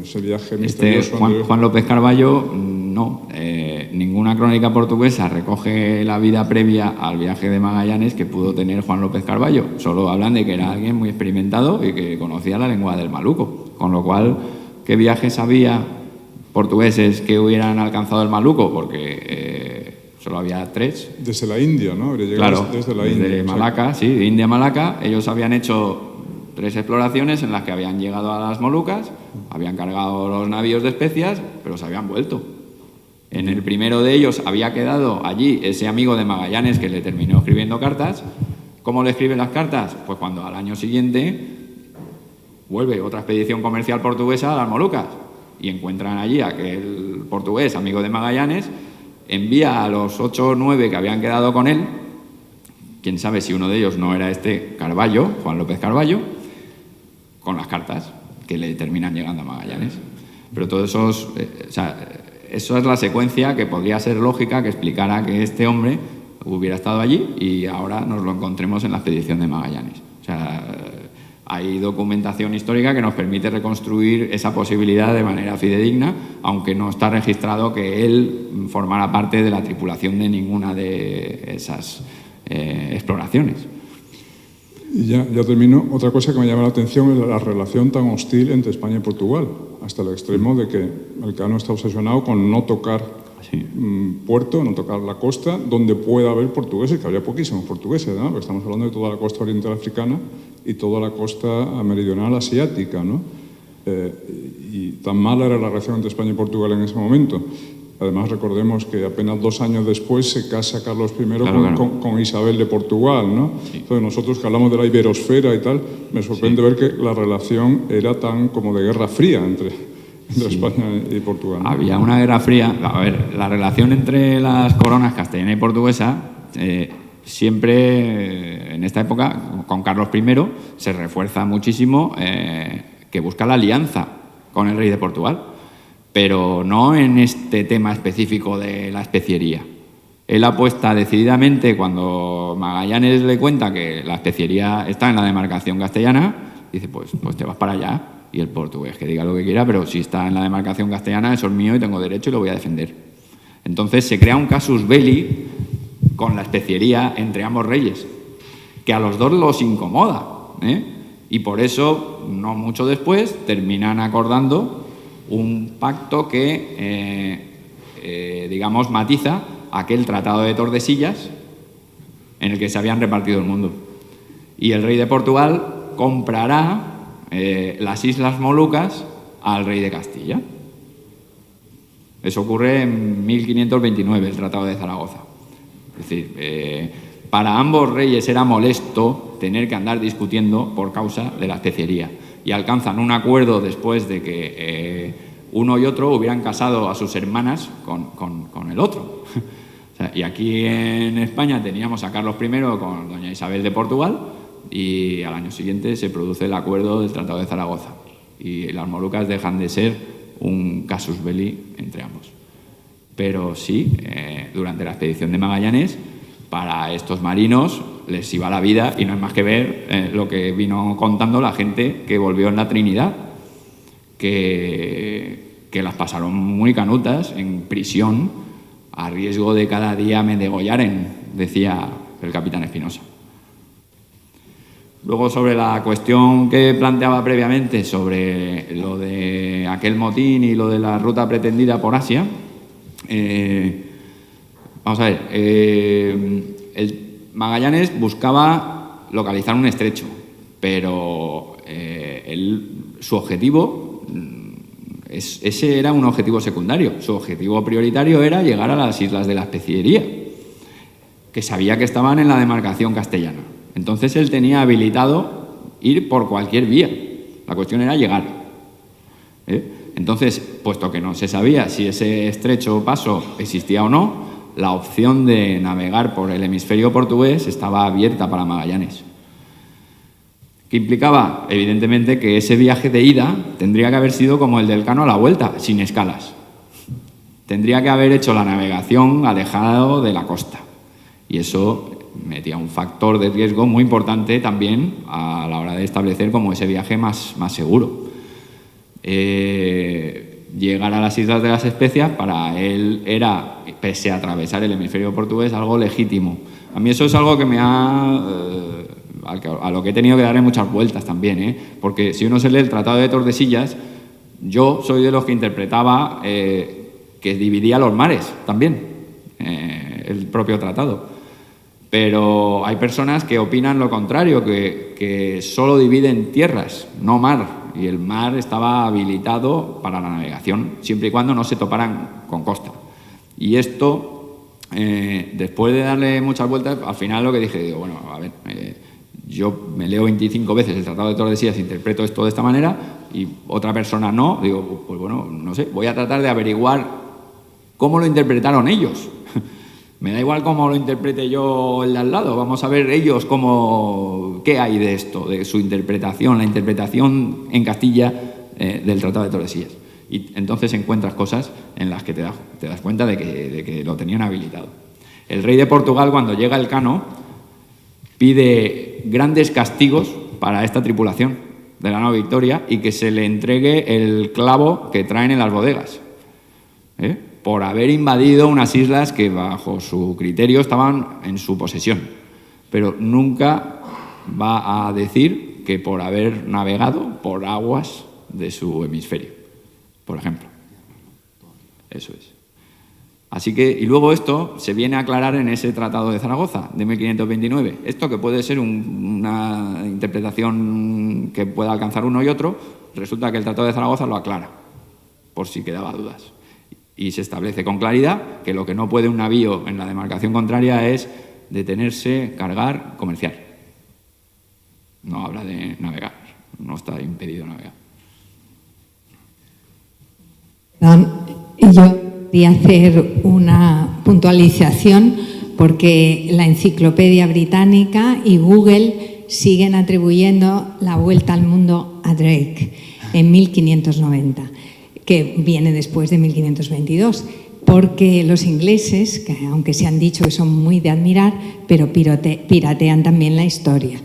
Ese viaje misterioso. Juan López Carballo, no. Ninguna crónica portuguesa recoge la vida previa al viaje de Magallanes que pudo tener Juan López Carballo. Solo hablan de que era alguien muy experimentado y que conocía la lengua del Maluco. Con lo cual, ¿qué viajes había portugueses que hubieran alcanzado el Maluco? Porque solo había 3. Desde la India, ¿no? Claro, desde la India. Desde Malaca, sí, de India a Malaca. Ellos habían hecho 3 exploraciones en las que habían llegado a las Molucas, habían cargado los navíos de especias, pero se habían vuelto. En el primero de ellos había quedado allí ese amigo de Magallanes que le terminó escribiendo cartas. ¿Cómo le escribe las cartas? Pues cuando al año siguiente vuelve otra expedición comercial portuguesa a las Molucas y encuentran allí a aquel portugués, amigo de Magallanes, envía a los 8 o 9 que habían quedado con él, quién sabe si uno de ellos no era este Carballo, Juan López Carballo, con las cartas que le terminan llegando a Magallanes. Pero todo eso eso es la secuencia que podría ser lógica que explicara que este hombre hubiera estado allí y ahora nos lo encontremos en la expedición de Magallanes. O sea, hay documentación histórica que nos permite reconstruir esa posibilidad de manera fidedigna, aunque no está registrado que él formara parte de la tripulación de ninguna de esas exploraciones. Y ya termino. Otra cosa que me llama la atención es la relación tan hostil entre España y Portugal, hasta el extremo de que Elcano está obsesionado con no tocar puerto, no tocar la costa, donde pueda haber portugueses, que habría poquísimos portugueses, ¿no? Porque estamos hablando de toda la costa oriental africana y toda la costa meridional asiática, ¿no? Y tan mala era la relación entre España y Portugal en ese momento. Además, recordemos que apenas 2 años después se casa Carlos I con Isabel de Portugal, ¿no? Sí. Entonces, nosotros que hablamos de la iberosfera y tal, me sorprende ver que la relación era tan como de guerra fría entre España y Portugal, ¿no? Había una guerra fría. A ver, la relación entre las coronas castellana y portuguesa siempre, en esta época, con Carlos I, se refuerza muchísimo que busca la alianza con el rey de Portugal. Pero no en este tema específico de la especiería. Él apuesta decididamente cuando Magallanes le cuenta que la especiería está en la demarcación castellana, dice, pues te vas para allá, y el portugués que diga lo que quiera, pero si está en la demarcación castellana, eso es mío y tengo derecho y lo voy a defender. Entonces se crea un casus belli con la especiería entre ambos reyes, que a los dos los incomoda, y por eso, no mucho después, terminan acordando un pacto que, digamos, matiza aquel tratado de Tordesillas en el que se habían repartido el mundo. Y el rey de Portugal comprará las Islas Molucas al rey de Castilla. Eso ocurre en 1529, el Tratado de Zaragoza. Es decir, para ambos reyes era molesto tener que andar discutiendo por causa de la especiería. Y alcanzan un acuerdo después de que uno y otro hubieran casado a sus hermanas con el otro. O sea, y aquí en España teníamos a Carlos I con doña Isabel de Portugal y al año siguiente se produce el acuerdo del Tratado de Zaragoza y las Molucas dejan de ser un casus belli entre ambos. Pero sí, durante la expedición de Magallanes, para estos marinos les iba la vida y no es más que ver lo que vino contando la gente que volvió en la Trinidad, que las pasaron muy canutas en prisión a riesgo de cada día me degollaren, decía el capitán Espinosa. Luego, sobre la cuestión que planteaba previamente sobre lo de aquel motín y lo de la ruta pretendida por Asia, vamos a ver, el Magallanes buscaba localizar un estrecho, pero su objetivo, ese era un objetivo secundario. Su objetivo prioritario era llegar a las Islas de la Especiería, que sabía que estaban en la demarcación castellana. Entonces él tenía habilitado ir por cualquier vía. La cuestión era llegar. Entonces, puesto que no se sabía si ese estrecho paso existía o no, la opción de navegar por el hemisferio portugués estaba abierta para Magallanes. ¿Qué implicaba? Evidentemente que ese viaje de ida tendría que haber sido como el del Cano a la vuelta, sin escalas. Tendría que haber hecho la navegación alejado de la costa. Y eso metía un factor de riesgo muy importante también a la hora de establecer como ese viaje más seguro. Llegar a las Islas de las Especias para él era, pese a atravesar el hemisferio portugués, algo legítimo. A mí eso es algo que me ha... a lo que he tenido que darle muchas vueltas también, porque si uno se lee el Tratado de Tordesillas, yo soy de los que interpretaba que dividía los mares también, el propio tratado. Pero hay personas que opinan lo contrario, que solo dividen tierras, no mar, y el mar estaba habilitado para la navegación, siempre y cuando no se toparan con costa. Y esto, después de darle muchas vueltas, al final lo que dije, digo, bueno, a ver, yo me leo 25 veces el Tratado de Tordesillas, interpreto esto de esta manera, y otra persona no, digo, pues bueno, no sé, voy a tratar de averiguar cómo lo interpretaron ellos. Me da igual cómo lo interprete yo el de al lado, vamos a ver ellos qué hay de esto, de su interpretación, la interpretación en Castilla del Tratado de Tordesillas. Y entonces encuentras cosas en las que te das cuenta de que lo tenían habilitado. El rey de Portugal, cuando llega el Cano, pide grandes castigos para esta tripulación de la nave Victoria y que se le entregue el clavo que traen en las bodegas, por haber invadido unas islas que bajo su criterio estaban en su posesión. Pero nunca va a decir que por haber navegado por aguas de su hemisferio, por ejemplo. Eso es. Así que, y luego esto se viene a aclarar en ese Tratado de Zaragoza de 1529. Esto, que puede ser una interpretación que pueda alcanzar uno y otro, resulta que el Tratado de Zaragoza lo aclara, por si quedaba dudas. Y se establece con claridad que lo que no puede un navío en la demarcación contraria es detenerse, cargar, comerciar. No habla de navegar, no está impedido navegar. Yo quería hacer una puntualización porque la Enciclopedia Británica y Google siguen atribuyendo la vuelta al mundo a Drake en 1590. Que viene después de 1522, porque los ingleses, que aunque se han dicho que son muy de admirar, pero piratean también la historia.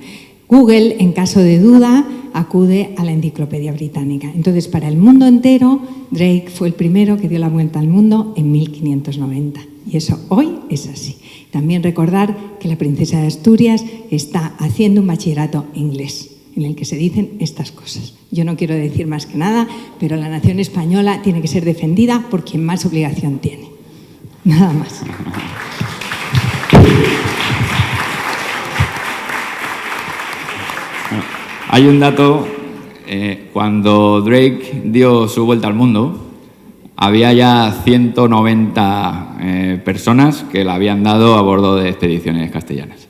Google, en caso de duda, acude a la Enciclopedia Británica. Entonces, para el mundo entero, Drake fue el primero que dio la vuelta al mundo en 1590. Y eso hoy es así. También recordar que la princesa de Asturias está haciendo un bachillerato inglés, en el que se dicen estas cosas. Yo no quiero decir más que nada, pero la nación española tiene que ser defendida por quien más obligación tiene. Nada más. Hay un dato, cuando Drake dio su vuelta al mundo, había ya 190 personas que la habían dado a bordo de expediciones castellanas.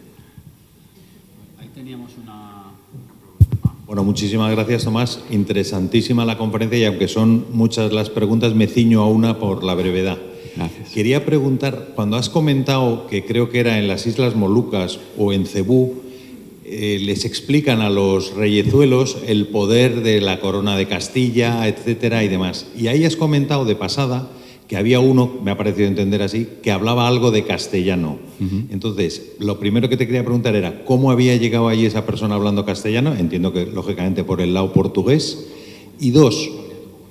Bueno, muchísimas gracias, Tomás. Interesantísima la conferencia y aunque son muchas las preguntas, me ciño a una por la brevedad. Gracias. Quería preguntar, cuando has comentado que creo que era en las Islas Molucas o en Cebú, les explican a los reyezuelos el poder de la corona de Castilla, etcétera y demás. Y ahí has comentado de pasada que había uno, me ha parecido entender así, que hablaba algo de castellano. Entonces, lo primero que te quería preguntar era, ¿cómo había llegado allí esa persona hablando castellano? Entiendo que, lógicamente, por el lado portugués. Y dos,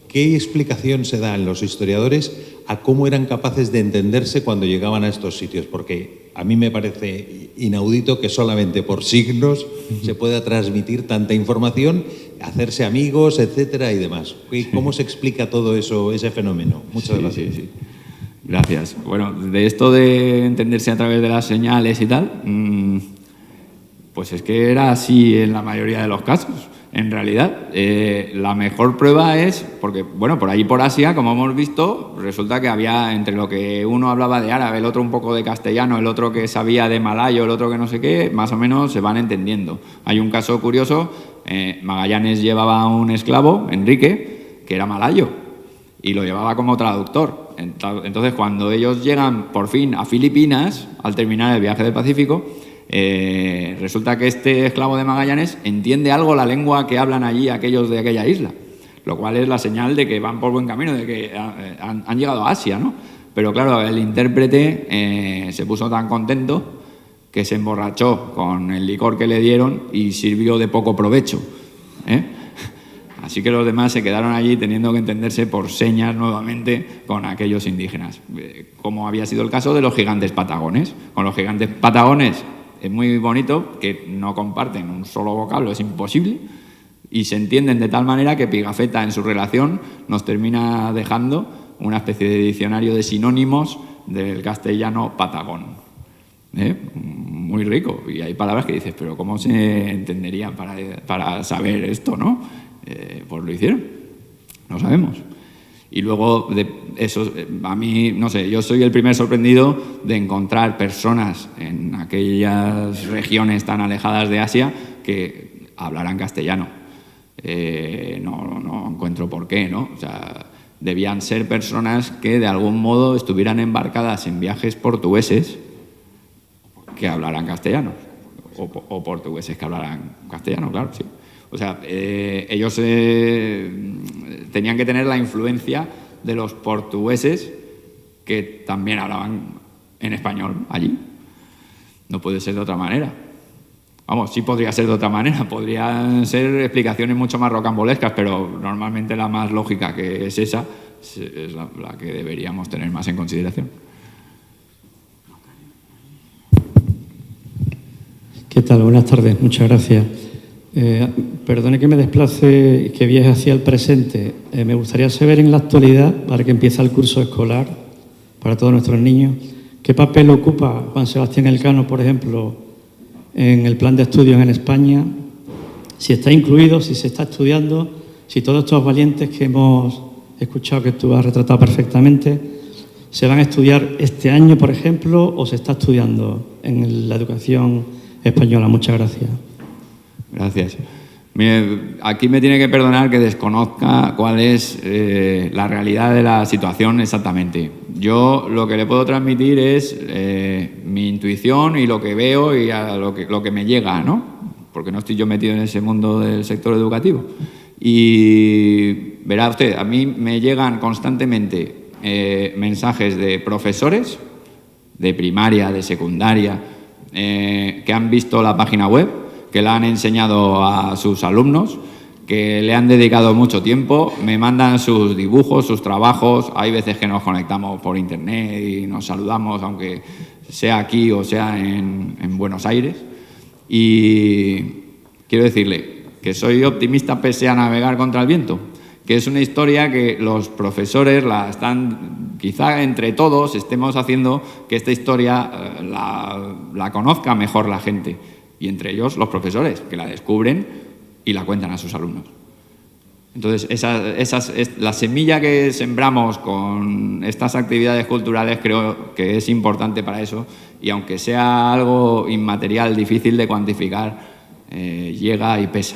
¿qué explicación se da en los historiadores a cómo eran capaces de entenderse cuando llegaban a estos sitios, porque a mí me parece inaudito que solamente por signos se pueda transmitir tanta información, hacerse amigos, etcétera y demás. ¿Cómo se explica todo eso, ese fenómeno? Muchas gracias. Sí. Gracias. Bueno, de esto de entenderse a través de las señales y tal, pues es que era así en la mayoría de los casos. En realidad, la mejor prueba es, porque, bueno, por ahí por Asia, como hemos visto, resulta que había entre lo que uno hablaba de árabe, el otro un poco de castellano, el otro que sabía de malayo, el otro que no sé qué, más o menos se van entendiendo. Hay un caso curioso, Magallanes llevaba un esclavo, Enrique, que era malayo, y lo llevaba como traductor. Entonces, cuando ellos llegan por fin a Filipinas, al terminar el viaje del Pacífico, resulta que este esclavo de Magallanes entiende algo la lengua que hablan allí aquellos de aquella isla, lo cual es la señal de que van por buen camino, de que han llegado a Asia, ¿no? Pero claro, el intérprete se puso tan contento que se emborrachó con el licor que le dieron y sirvió de poco provecho, Así que los demás se quedaron allí teniendo que entenderse por señas nuevamente con aquellos indígenas, como había sido el caso de los gigantes patagones. Con los gigantes patagones es muy bonito que no comparten un solo vocablo, es imposible, y se entienden de tal manera que Pigafetta en su relación nos termina dejando una especie de diccionario de sinónimos del castellano patagón. Muy rico, y hay palabras que dices, pero ¿cómo se entenderían para saber esto, no? Pues lo hicieron, no sabemos. Y luego de eso, a mí, no sé, yo soy el primer sorprendido de encontrar personas en aquellas regiones tan alejadas de Asia que hablaran castellano. No encuentro por qué, ¿no? O sea, debían ser personas que de algún modo estuvieran embarcadas en viajes portugueses que hablaran castellano, o portugueses que hablaran castellano, claro, sí. O sea, ellos tenían que tener la influencia de los portugueses que también hablaban en español allí. No puede ser de otra manera. Vamos, sí podría ser de otra manera. Podrían ser explicaciones mucho más rocambolescas, pero normalmente la más lógica, que es esa, es la que deberíamos tener más en consideración. ¿Qué tal? Buenas tardes. Muchas gracias. Perdone que me desplace, que viaje hacia el presente. Me gustaría saber en la actualidad, para que empiece el curso escolar, para todos nuestros niños, ¿qué papel ocupa Juan Sebastián Elcano, por ejemplo, en el plan de estudios en España? Si está incluido, si se está estudiando, si todos estos valientes que hemos escuchado que tú has retratado perfectamente, ¿se van a estudiar este año, por ejemplo, o se está estudiando en la educación española? Muchas gracias. Gracias. Mire, aquí me tiene que perdonar que desconozca cuál es la realidad de la situación exactamente. Yo lo que le puedo transmitir es mi intuición y lo que veo y lo que me llega, ¿no? Porque no estoy yo metido en ese mundo del sector educativo. Y verá usted, a mí me llegan constantemente mensajes de profesores de primaria, de secundaria, que han visto la página web, que la han enseñado a sus alumnos, que le han dedicado mucho tiempo, me mandan sus dibujos, sus trabajos. Hay veces que nos conectamos por internet y nos saludamos, aunque sea aquí o sea en Buenos Aires. Y quiero decirle que soy optimista pese a navegar contra el viento, que es una historia que los profesores la están, quizá entre todos estemos haciendo que esta historia la conozca mejor la gente. Y entre ellos los profesores, que la descubren y la cuentan a sus alumnos. Entonces, la semilla que sembramos con estas actividades culturales creo que es importante para eso, y aunque sea algo inmaterial, difícil de cuantificar, llega y pesa.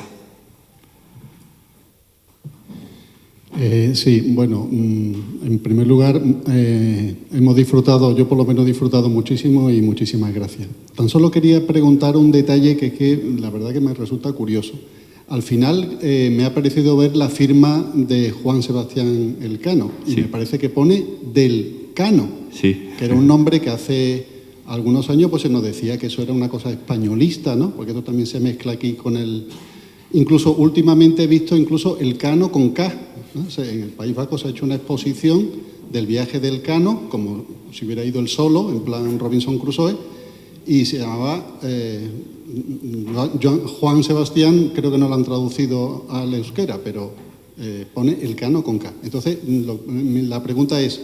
Sí, bueno, en primer lugar, hemos disfrutado, yo por lo menos he disfrutado muchísimo y muchísimas gracias. Tan solo quería preguntar un detalle que la verdad que me resulta curioso. Al final me ha parecido ver la firma de Juan Sebastián Elcano, y sí, me parece que pone del Cano, sí, que era un nombre que hace algunos años pues se nos decía que eso era una cosa españolista, ¿no? Porque eso también se mezcla aquí con el... Incluso últimamente he visto incluso el Cano con K, ¿no? En el País Vasco se ha hecho una exposición del viaje del Cano, como si hubiera ido él solo, en plan Robinson Crusoe, y se llamaba Juan Sebastián, creo que no lo han traducido al euskera, pero pone el Cano con K. Entonces, la pregunta ¿es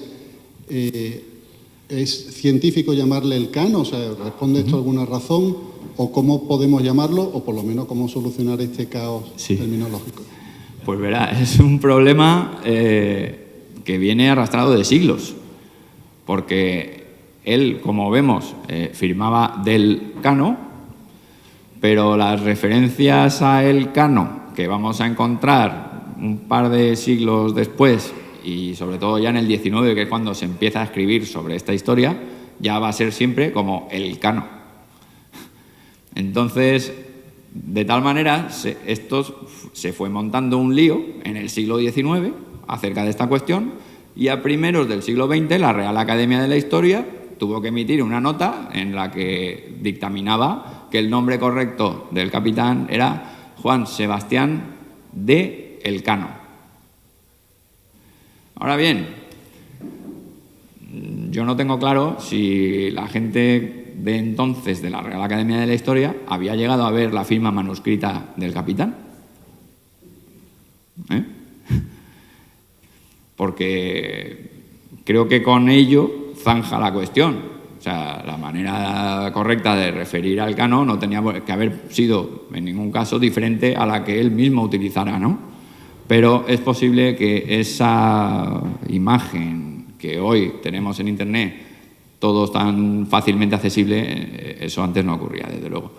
científico llamarle el Cano? O sea, ¿responde esto a alguna razón? ¿O cómo podemos llamarlo? O por lo menos, ¿cómo solucionar este caos terminológico? Pues verá, es un problema que viene arrastrado de siglos, porque él, como vemos, firmaba del Cano, pero las referencias a el Cano que vamos a encontrar un par de siglos después, y sobre todo ya en el 19, que es cuando se empieza a escribir sobre esta historia, ya va a ser siempre como el Cano. Entonces, de tal manera, se fue montando un lío en el siglo XIX acerca de esta cuestión, y a primeros del siglo XX la Real Academia de la Historia tuvo que emitir una nota en la que dictaminaba que el nombre correcto del capitán era Juan Sebastián de Elcano. Ahora bien, yo no tengo claro si la gente de entonces de la Real Academia de la Historia había llegado a ver la firma manuscrita del capitán. Porque creo que con ello zanja la cuestión. O sea, la manera correcta de referir al Cano no tenía que haber sido en ningún caso diferente a la que él mismo utilizara, ¿no? Pero es posible que esa imagen que hoy tenemos en Internet, todo tan fácilmente accesible, eso antes no ocurría, desde luego.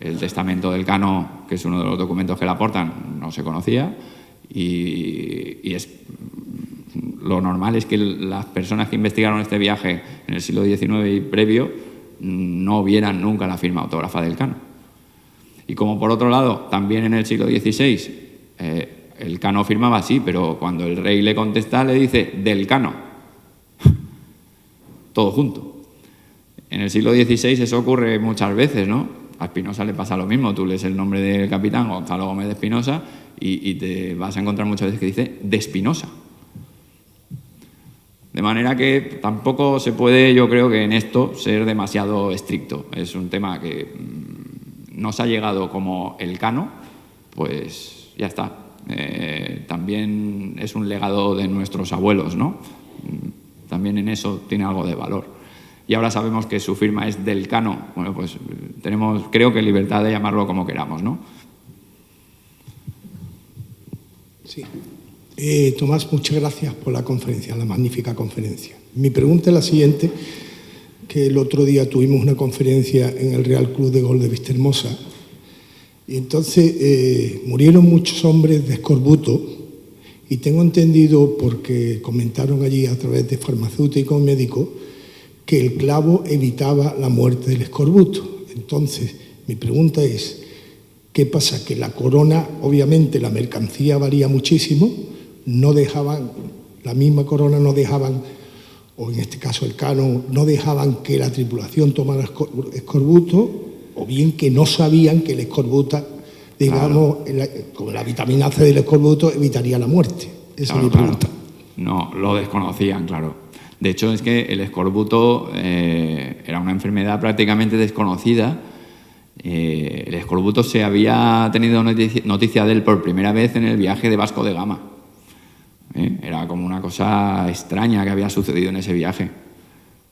El testamento del Cano, que es uno de los documentos que le aportan, no se conocía, y lo normal es que las personas que investigaron este viaje en el siglo XIX y previo no vieran nunca la firma autógrafa del Cano. Y como por otro lado, también en el siglo XVI, el Cano firmaba así, pero cuando el rey le contesta le dice del Cano. Todo junto. En el siglo XVI eso ocurre muchas veces, ¿no? A Espinosa le pasa lo mismo. Tú lees el nombre del capitán Gonzalo Gómez de Espinosa y te vas a encontrar muchas veces que dice de Espinosa. De manera que tampoco se puede, yo creo que en esto, ser demasiado estricto. Es un tema que nos ha llegado como el Cano, pues ya está. También es un legado de nuestros abuelos, ¿no? También en eso tiene algo de valor. Y ahora sabemos que su firma es del Cano. Bueno, pues tenemos, creo que, libertad de llamarlo como queramos, ¿no? Sí. Tomás, muchas gracias por la conferencia, la magnífica conferencia. Mi pregunta es la siguiente, que el otro día tuvimos una conferencia en el Real Club de Golf de Vistahermosa, y entonces murieron muchos hombres de escorbuto, y tengo entendido, porque comentaron allí a través de farmacéuticos médicos, que el clavo evitaba la muerte del escorbuto. Entonces, mi pregunta es, ¿qué pasa? Que la corona, obviamente la mercancía valía muchísimo, no dejaban, la misma corona no dejaban, o en este caso el Cano, no dejaban que la tripulación tomara escorbuto, o bien que no sabían que el escorbuto, digamos, como la vitamina C del escorbuto evitaría la muerte. Esa es mi pregunta. No, lo desconocían, claro. De hecho, es que el escorbuto era una enfermedad prácticamente desconocida. El escorbuto se había tenido noticia de él por primera vez en el viaje de Vasco de Gama. Era como una cosa extraña que había sucedido en ese viaje.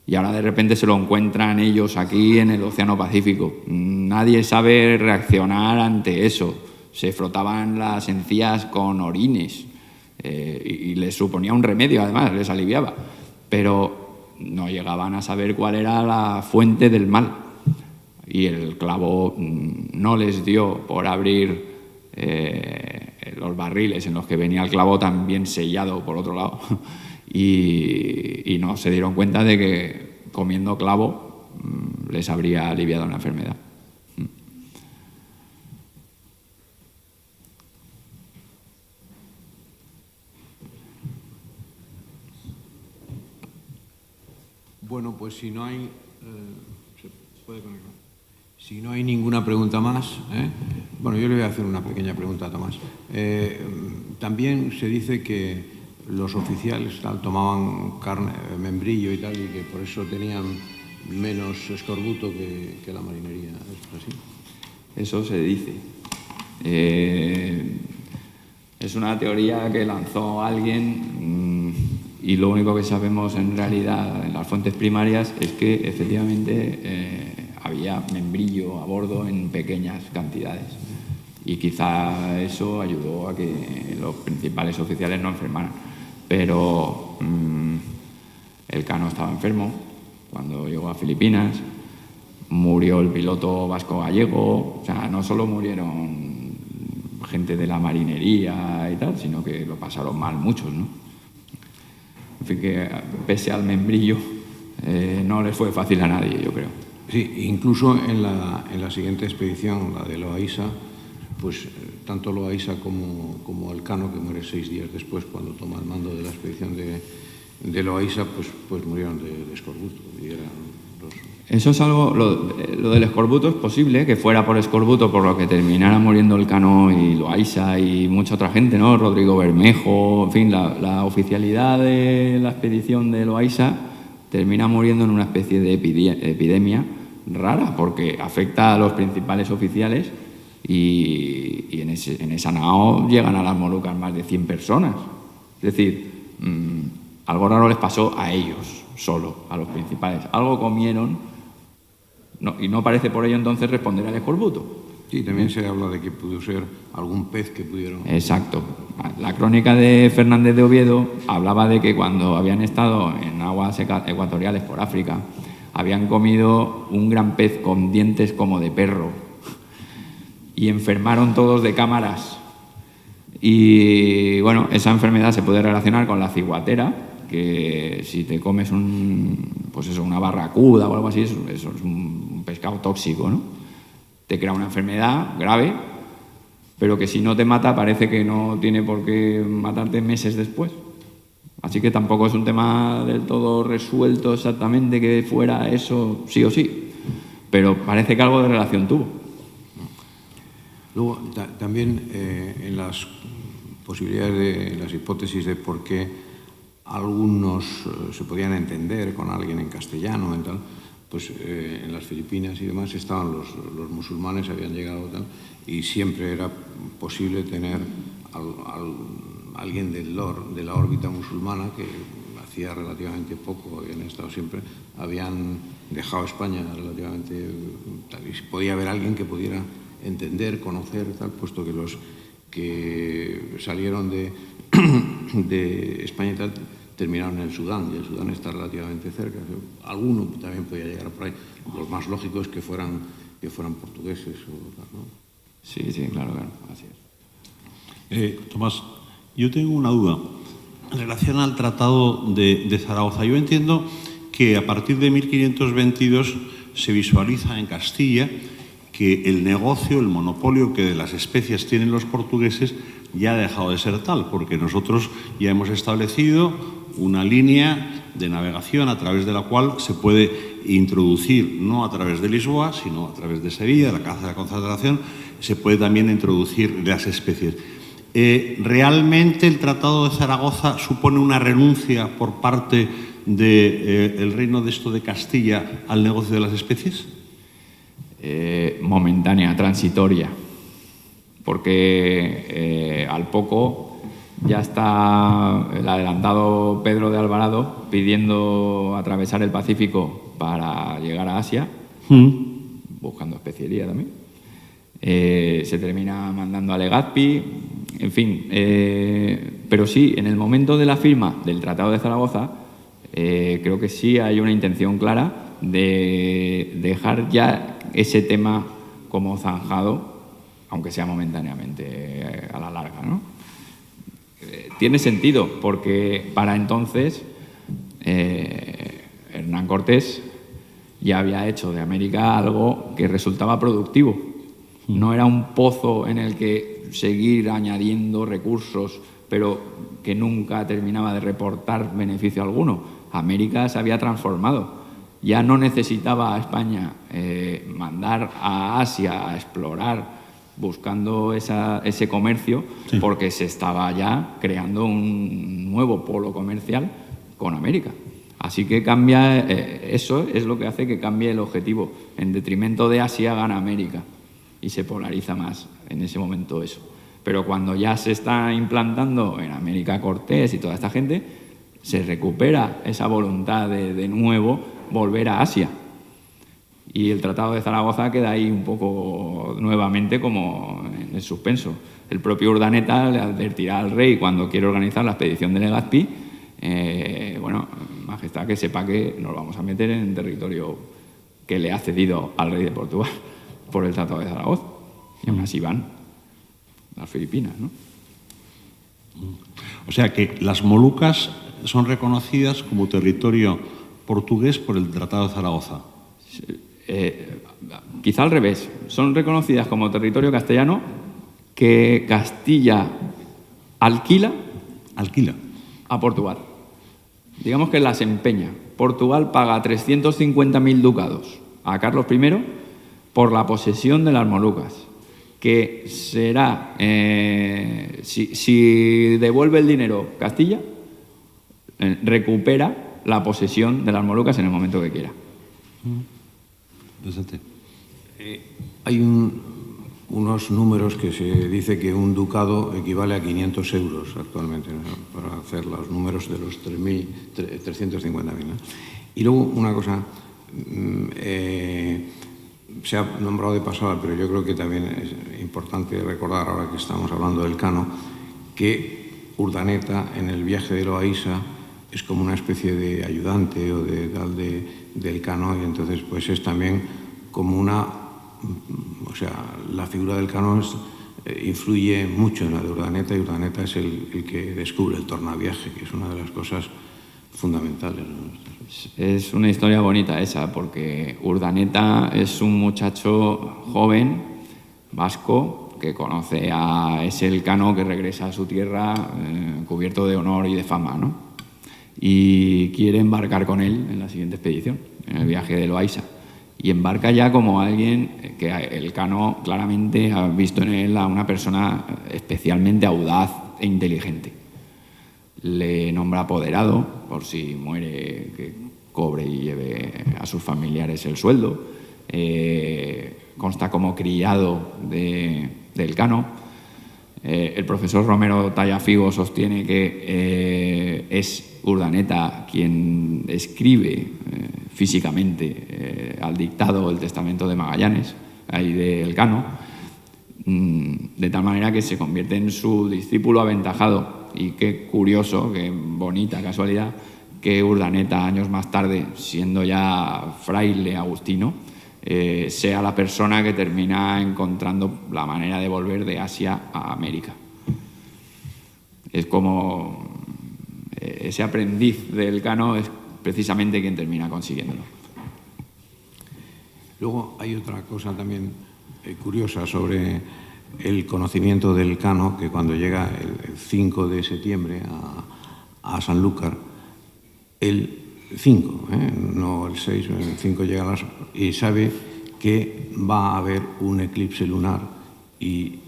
Y ahora de repente se lo encuentran ellos aquí en el Océano Pacífico. Nadie sabe reaccionar ante eso. Se frotaban las encías con orines y les suponía un remedio, además, les aliviaba. Pero no llegaban a saber cuál era la fuente del mal. Y el clavo no les dio por abrir los barriles en los que venía el clavo también sellado por otro lado. Y no se dieron cuenta de que comiendo clavo les habría aliviado la enfermedad. Bueno, pues si no hay... ¿se puede conectar? Si no hay ninguna pregunta más, bueno, yo le voy a hacer una pequeña pregunta a Tomás. También se dice que los oficiales tal, tomaban carne, membrillo y tal, y que por eso tenían menos escorbuto que la marinería. ¿Es así? Eso se dice. Es una teoría que lanzó alguien y lo único que sabemos en realidad en las fuentes primarias es que efectivamente había membrillo a bordo en pequeñas cantidades y quizá eso ayudó a que los principales oficiales no enfermaran. Pero el Cano estaba enfermo cuando llegó a Filipinas, murió el piloto vasco-gallego, o sea, no solo murieron gente de la marinería y tal, sino que lo pasaron mal muchos, ¿no? En fin, que pese al membrillo no les fue fácil a nadie, yo creo. Sí, incluso en la siguiente expedición, la de Loaiza, pues tanto Loaiza como el Cano, que muere 6 días después cuando toma el mando de la expedición de Loaiza, pues murieron de escorbuto. Y eran los... Eso es algo, lo del escorbuto es posible, que fuera por escorbuto por lo que terminara muriendo el Cano y Loaiza y mucha otra gente, ¿no? Rodrigo Bermejo, en fin, la oficialidad de la expedición de Loaiza termina muriendo en una especie de epidemia rara, porque afecta a los principales oficiales y en esa nao llegan a las Molucas más de 100 personas. Es decir, algo raro les pasó a ellos solo, a los principales. Algo comieron y no parece por ello entonces responder al escorbuto. Sí, también se habla de que pudo ser algún pez que pudieron... Exacto. La crónica de Fernández de Oviedo hablaba de que cuando habían estado en aguas ecuatoriales por África, habían comido un gran pez con dientes como de perro y enfermaron todos de cámaras. Y bueno, esa enfermedad se puede relacionar con la ciguatera, que si te comes una barracuda o algo así, eso es un pescado tóxico, ¿no? Te crea una enfermedad grave, pero que si no te mata parece que no tiene por qué matarte meses después. Así que tampoco es un tema del todo resuelto exactamente que fuera eso sí o sí, pero parece que algo de relación tuvo. Luego, también en las posibilidades, en las hipótesis de por qué algunos se podían entender con alguien en castellano y tal, pues en las Filipinas y demás estaban los musulmanes, habían llegado tal, y siempre era posible tener alguien de la órbita musulmana que hacía relativamente poco, habían estado siempre, habían dejado España relativamente tal, y podía haber alguien que pudiera entender, conocer, tal, puesto que los que salieron de España y tal terminaron en Sudán, y el Sudán está relativamente cerca. Alguno también podía llegar por ahí. Los más lógicos que fueran portugueses o tal, ¿no? Sí, claro, así es. Tomás, yo tengo una duda en relación al Tratado de Zaragoza. Yo entiendo que a partir de 1522 se visualiza en Castilla que el negocio, el monopolio que de las especias tienen los portugueses ya ha dejado de ser tal, porque nosotros ya hemos establecido una línea de navegación a través de la cual se puede introducir, no a través de Lisboa, sino a través de Sevilla, la Casa de la Concentración, se puede también introducir las especies. ¿Realmente el Tratado de Zaragoza supone una renuncia por parte del Reino de Castilla al negocio de las especies? Momentánea, transitoria, porque al poco ya está el adelantado Pedro de Alvarado pidiendo atravesar el Pacífico para llegar a Asia, buscando especiería también. Se termina mandando a Legazpi, en fin. Pero sí, en el momento de la firma del Tratado de Zaragoza, creo que sí hay una intención clara de dejar ya ese tema como zanjado, aunque sea momentáneamente a la larga, ¿no? Tiene sentido, porque para entonces Hernán Cortés ya había hecho de América algo que resultaba productivo. No era un pozo en el que seguir añadiendo recursos, pero que nunca terminaba de reportar beneficio alguno. América se había transformado. Ya no necesitaba a España mandar a Asia a explorar buscando ese comercio, Sí. porque se estaba ya creando un nuevo polo comercial con América. Así que cambia, eso es lo que hace que cambie el objetivo. En detrimento de Asia gana América y se polariza más en ese momento eso. Pero cuando ya se está implantando en América Cortés y toda esta gente, se recupera esa voluntad de nuevo volver a Asia. Y el Tratado de Zaragoza queda ahí un poco nuevamente como en el suspenso. El propio Urdaneta le advertirá al rey cuando quiere organizar la expedición de Legazpi, bueno, Majestad, que sepa que nos vamos a meter en territorio que le ha cedido al rey de Portugal por el Tratado de Zaragoza. Y aún así van las Filipinas, ¿no? O sea que las Molucas son reconocidas como territorio portugués por el Tratado de Zaragoza. Quizá al revés. Son reconocidas como territorio castellano que Castilla alquila a Portugal. Digamos que las empeña. Portugal paga 350.000 ducados a Carlos I por la posesión de las Molucas, que será, si devuelve el dinero Castilla, recupera la posesión de las Molucas en el momento que quiera. Hay unos números que se dice que un ducado equivale a 500 euros actualmente, ¿no? Para hacer los números de los 350.000. ¿no? Y luego una cosa, se ha nombrado de pasada, pero yo creo que también es importante recordar, ahora que estamos hablando del Cano, que Urdaneta en el viaje de Loaiza es como una especie de ayudante o de tal del Cano, y entonces pues es también como o sea, la figura del Cano influye mucho en la de Urdaneta, y Urdaneta es el que descubre el tornaviaje, que es una de las cosas fundamentales, ¿no? Es una historia bonita esa, porque Urdaneta es un muchacho joven, vasco, que conoce es el Cano que regresa a su tierra cubierto de honor y de fama, ¿no? Y quiere embarcar con él en la siguiente expedición, en el viaje de Loaiza. Y embarca ya como alguien que el Cano claramente ha visto en él a una persona especialmente audaz e inteligente. Le nombra apoderado, por si muere, que cobre y lleve a sus familiares el sueldo. Consta como criado del Cano. El profesor Romero Tallafigo sostiene que es Urdaneta quien escribe físicamente al dictado el testamento de Magallanes, ahí del Cano, de tal manera que se convierte en su discípulo aventajado. Y qué curioso, qué bonita casualidad, que Urdaneta, años más tarde, siendo ya fraile agustino, sea la persona que termina encontrando la manera de volver de Asia a América. Es como ese aprendiz del Cano es precisamente quien termina consiguiéndolo. Luego hay otra cosa también curiosa sobre el conocimiento del Cano, que cuando llega el 5 de septiembre a Sanlúcar, el 5, no el 6, el 5 llega y sabe que va a haber un eclipse lunar y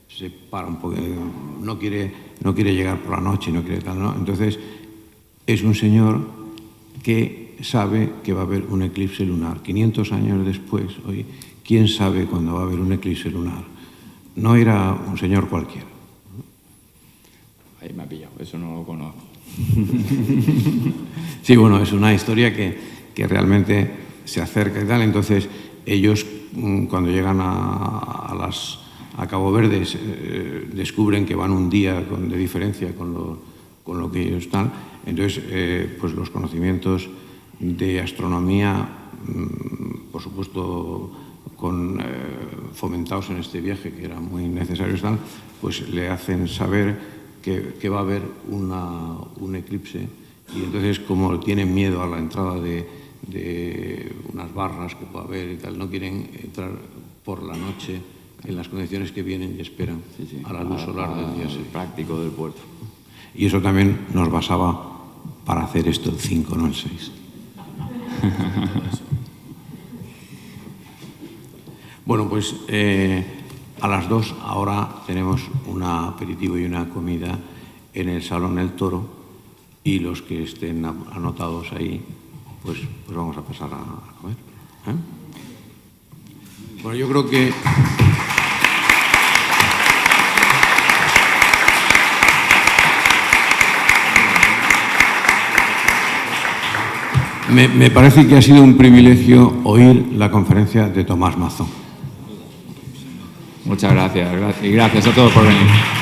se para un poco, no quiere llegar por la noche, no quiere tal, ¿no? Entonces es un señor que sabe que va a haber un eclipse lunar. 500 años después, hoy, ¿quién sabe cuándo va a haber un eclipse lunar? No era un señor cualquiera. Ahí me ha pillado, eso no lo conozco. Sí, bueno, es una historia que realmente se acerca y tal. Entonces, ellos, cuando llegan a Cabo Verde, descubren que van un día de diferencia con lo que ellos están. Entonces, pues los conocimientos de astronomía, por supuesto, fomentados en este viaje, que era muy necesario, pues le hacen saber que va a haber un eclipse, y entonces, como tienen miedo a la entrada de unas barras que pueda haber y tal, no quieren entrar por la noche en las condiciones que vienen y esperan a la luz solar del día 6. Práctico del puerto. Y eso también nos basaba para hacer esto el 5, no el 6. Bueno, pues a las 2 ahora tenemos un aperitivo y una comida en el Salón El Toro, y los que estén anotados ahí, pues vamos a pasar a comer. Bueno, yo creo que... Me parece que ha sido un privilegio oír la conferencia de Tomás Mazo. Muchas gracias, y gracias a todos por venir.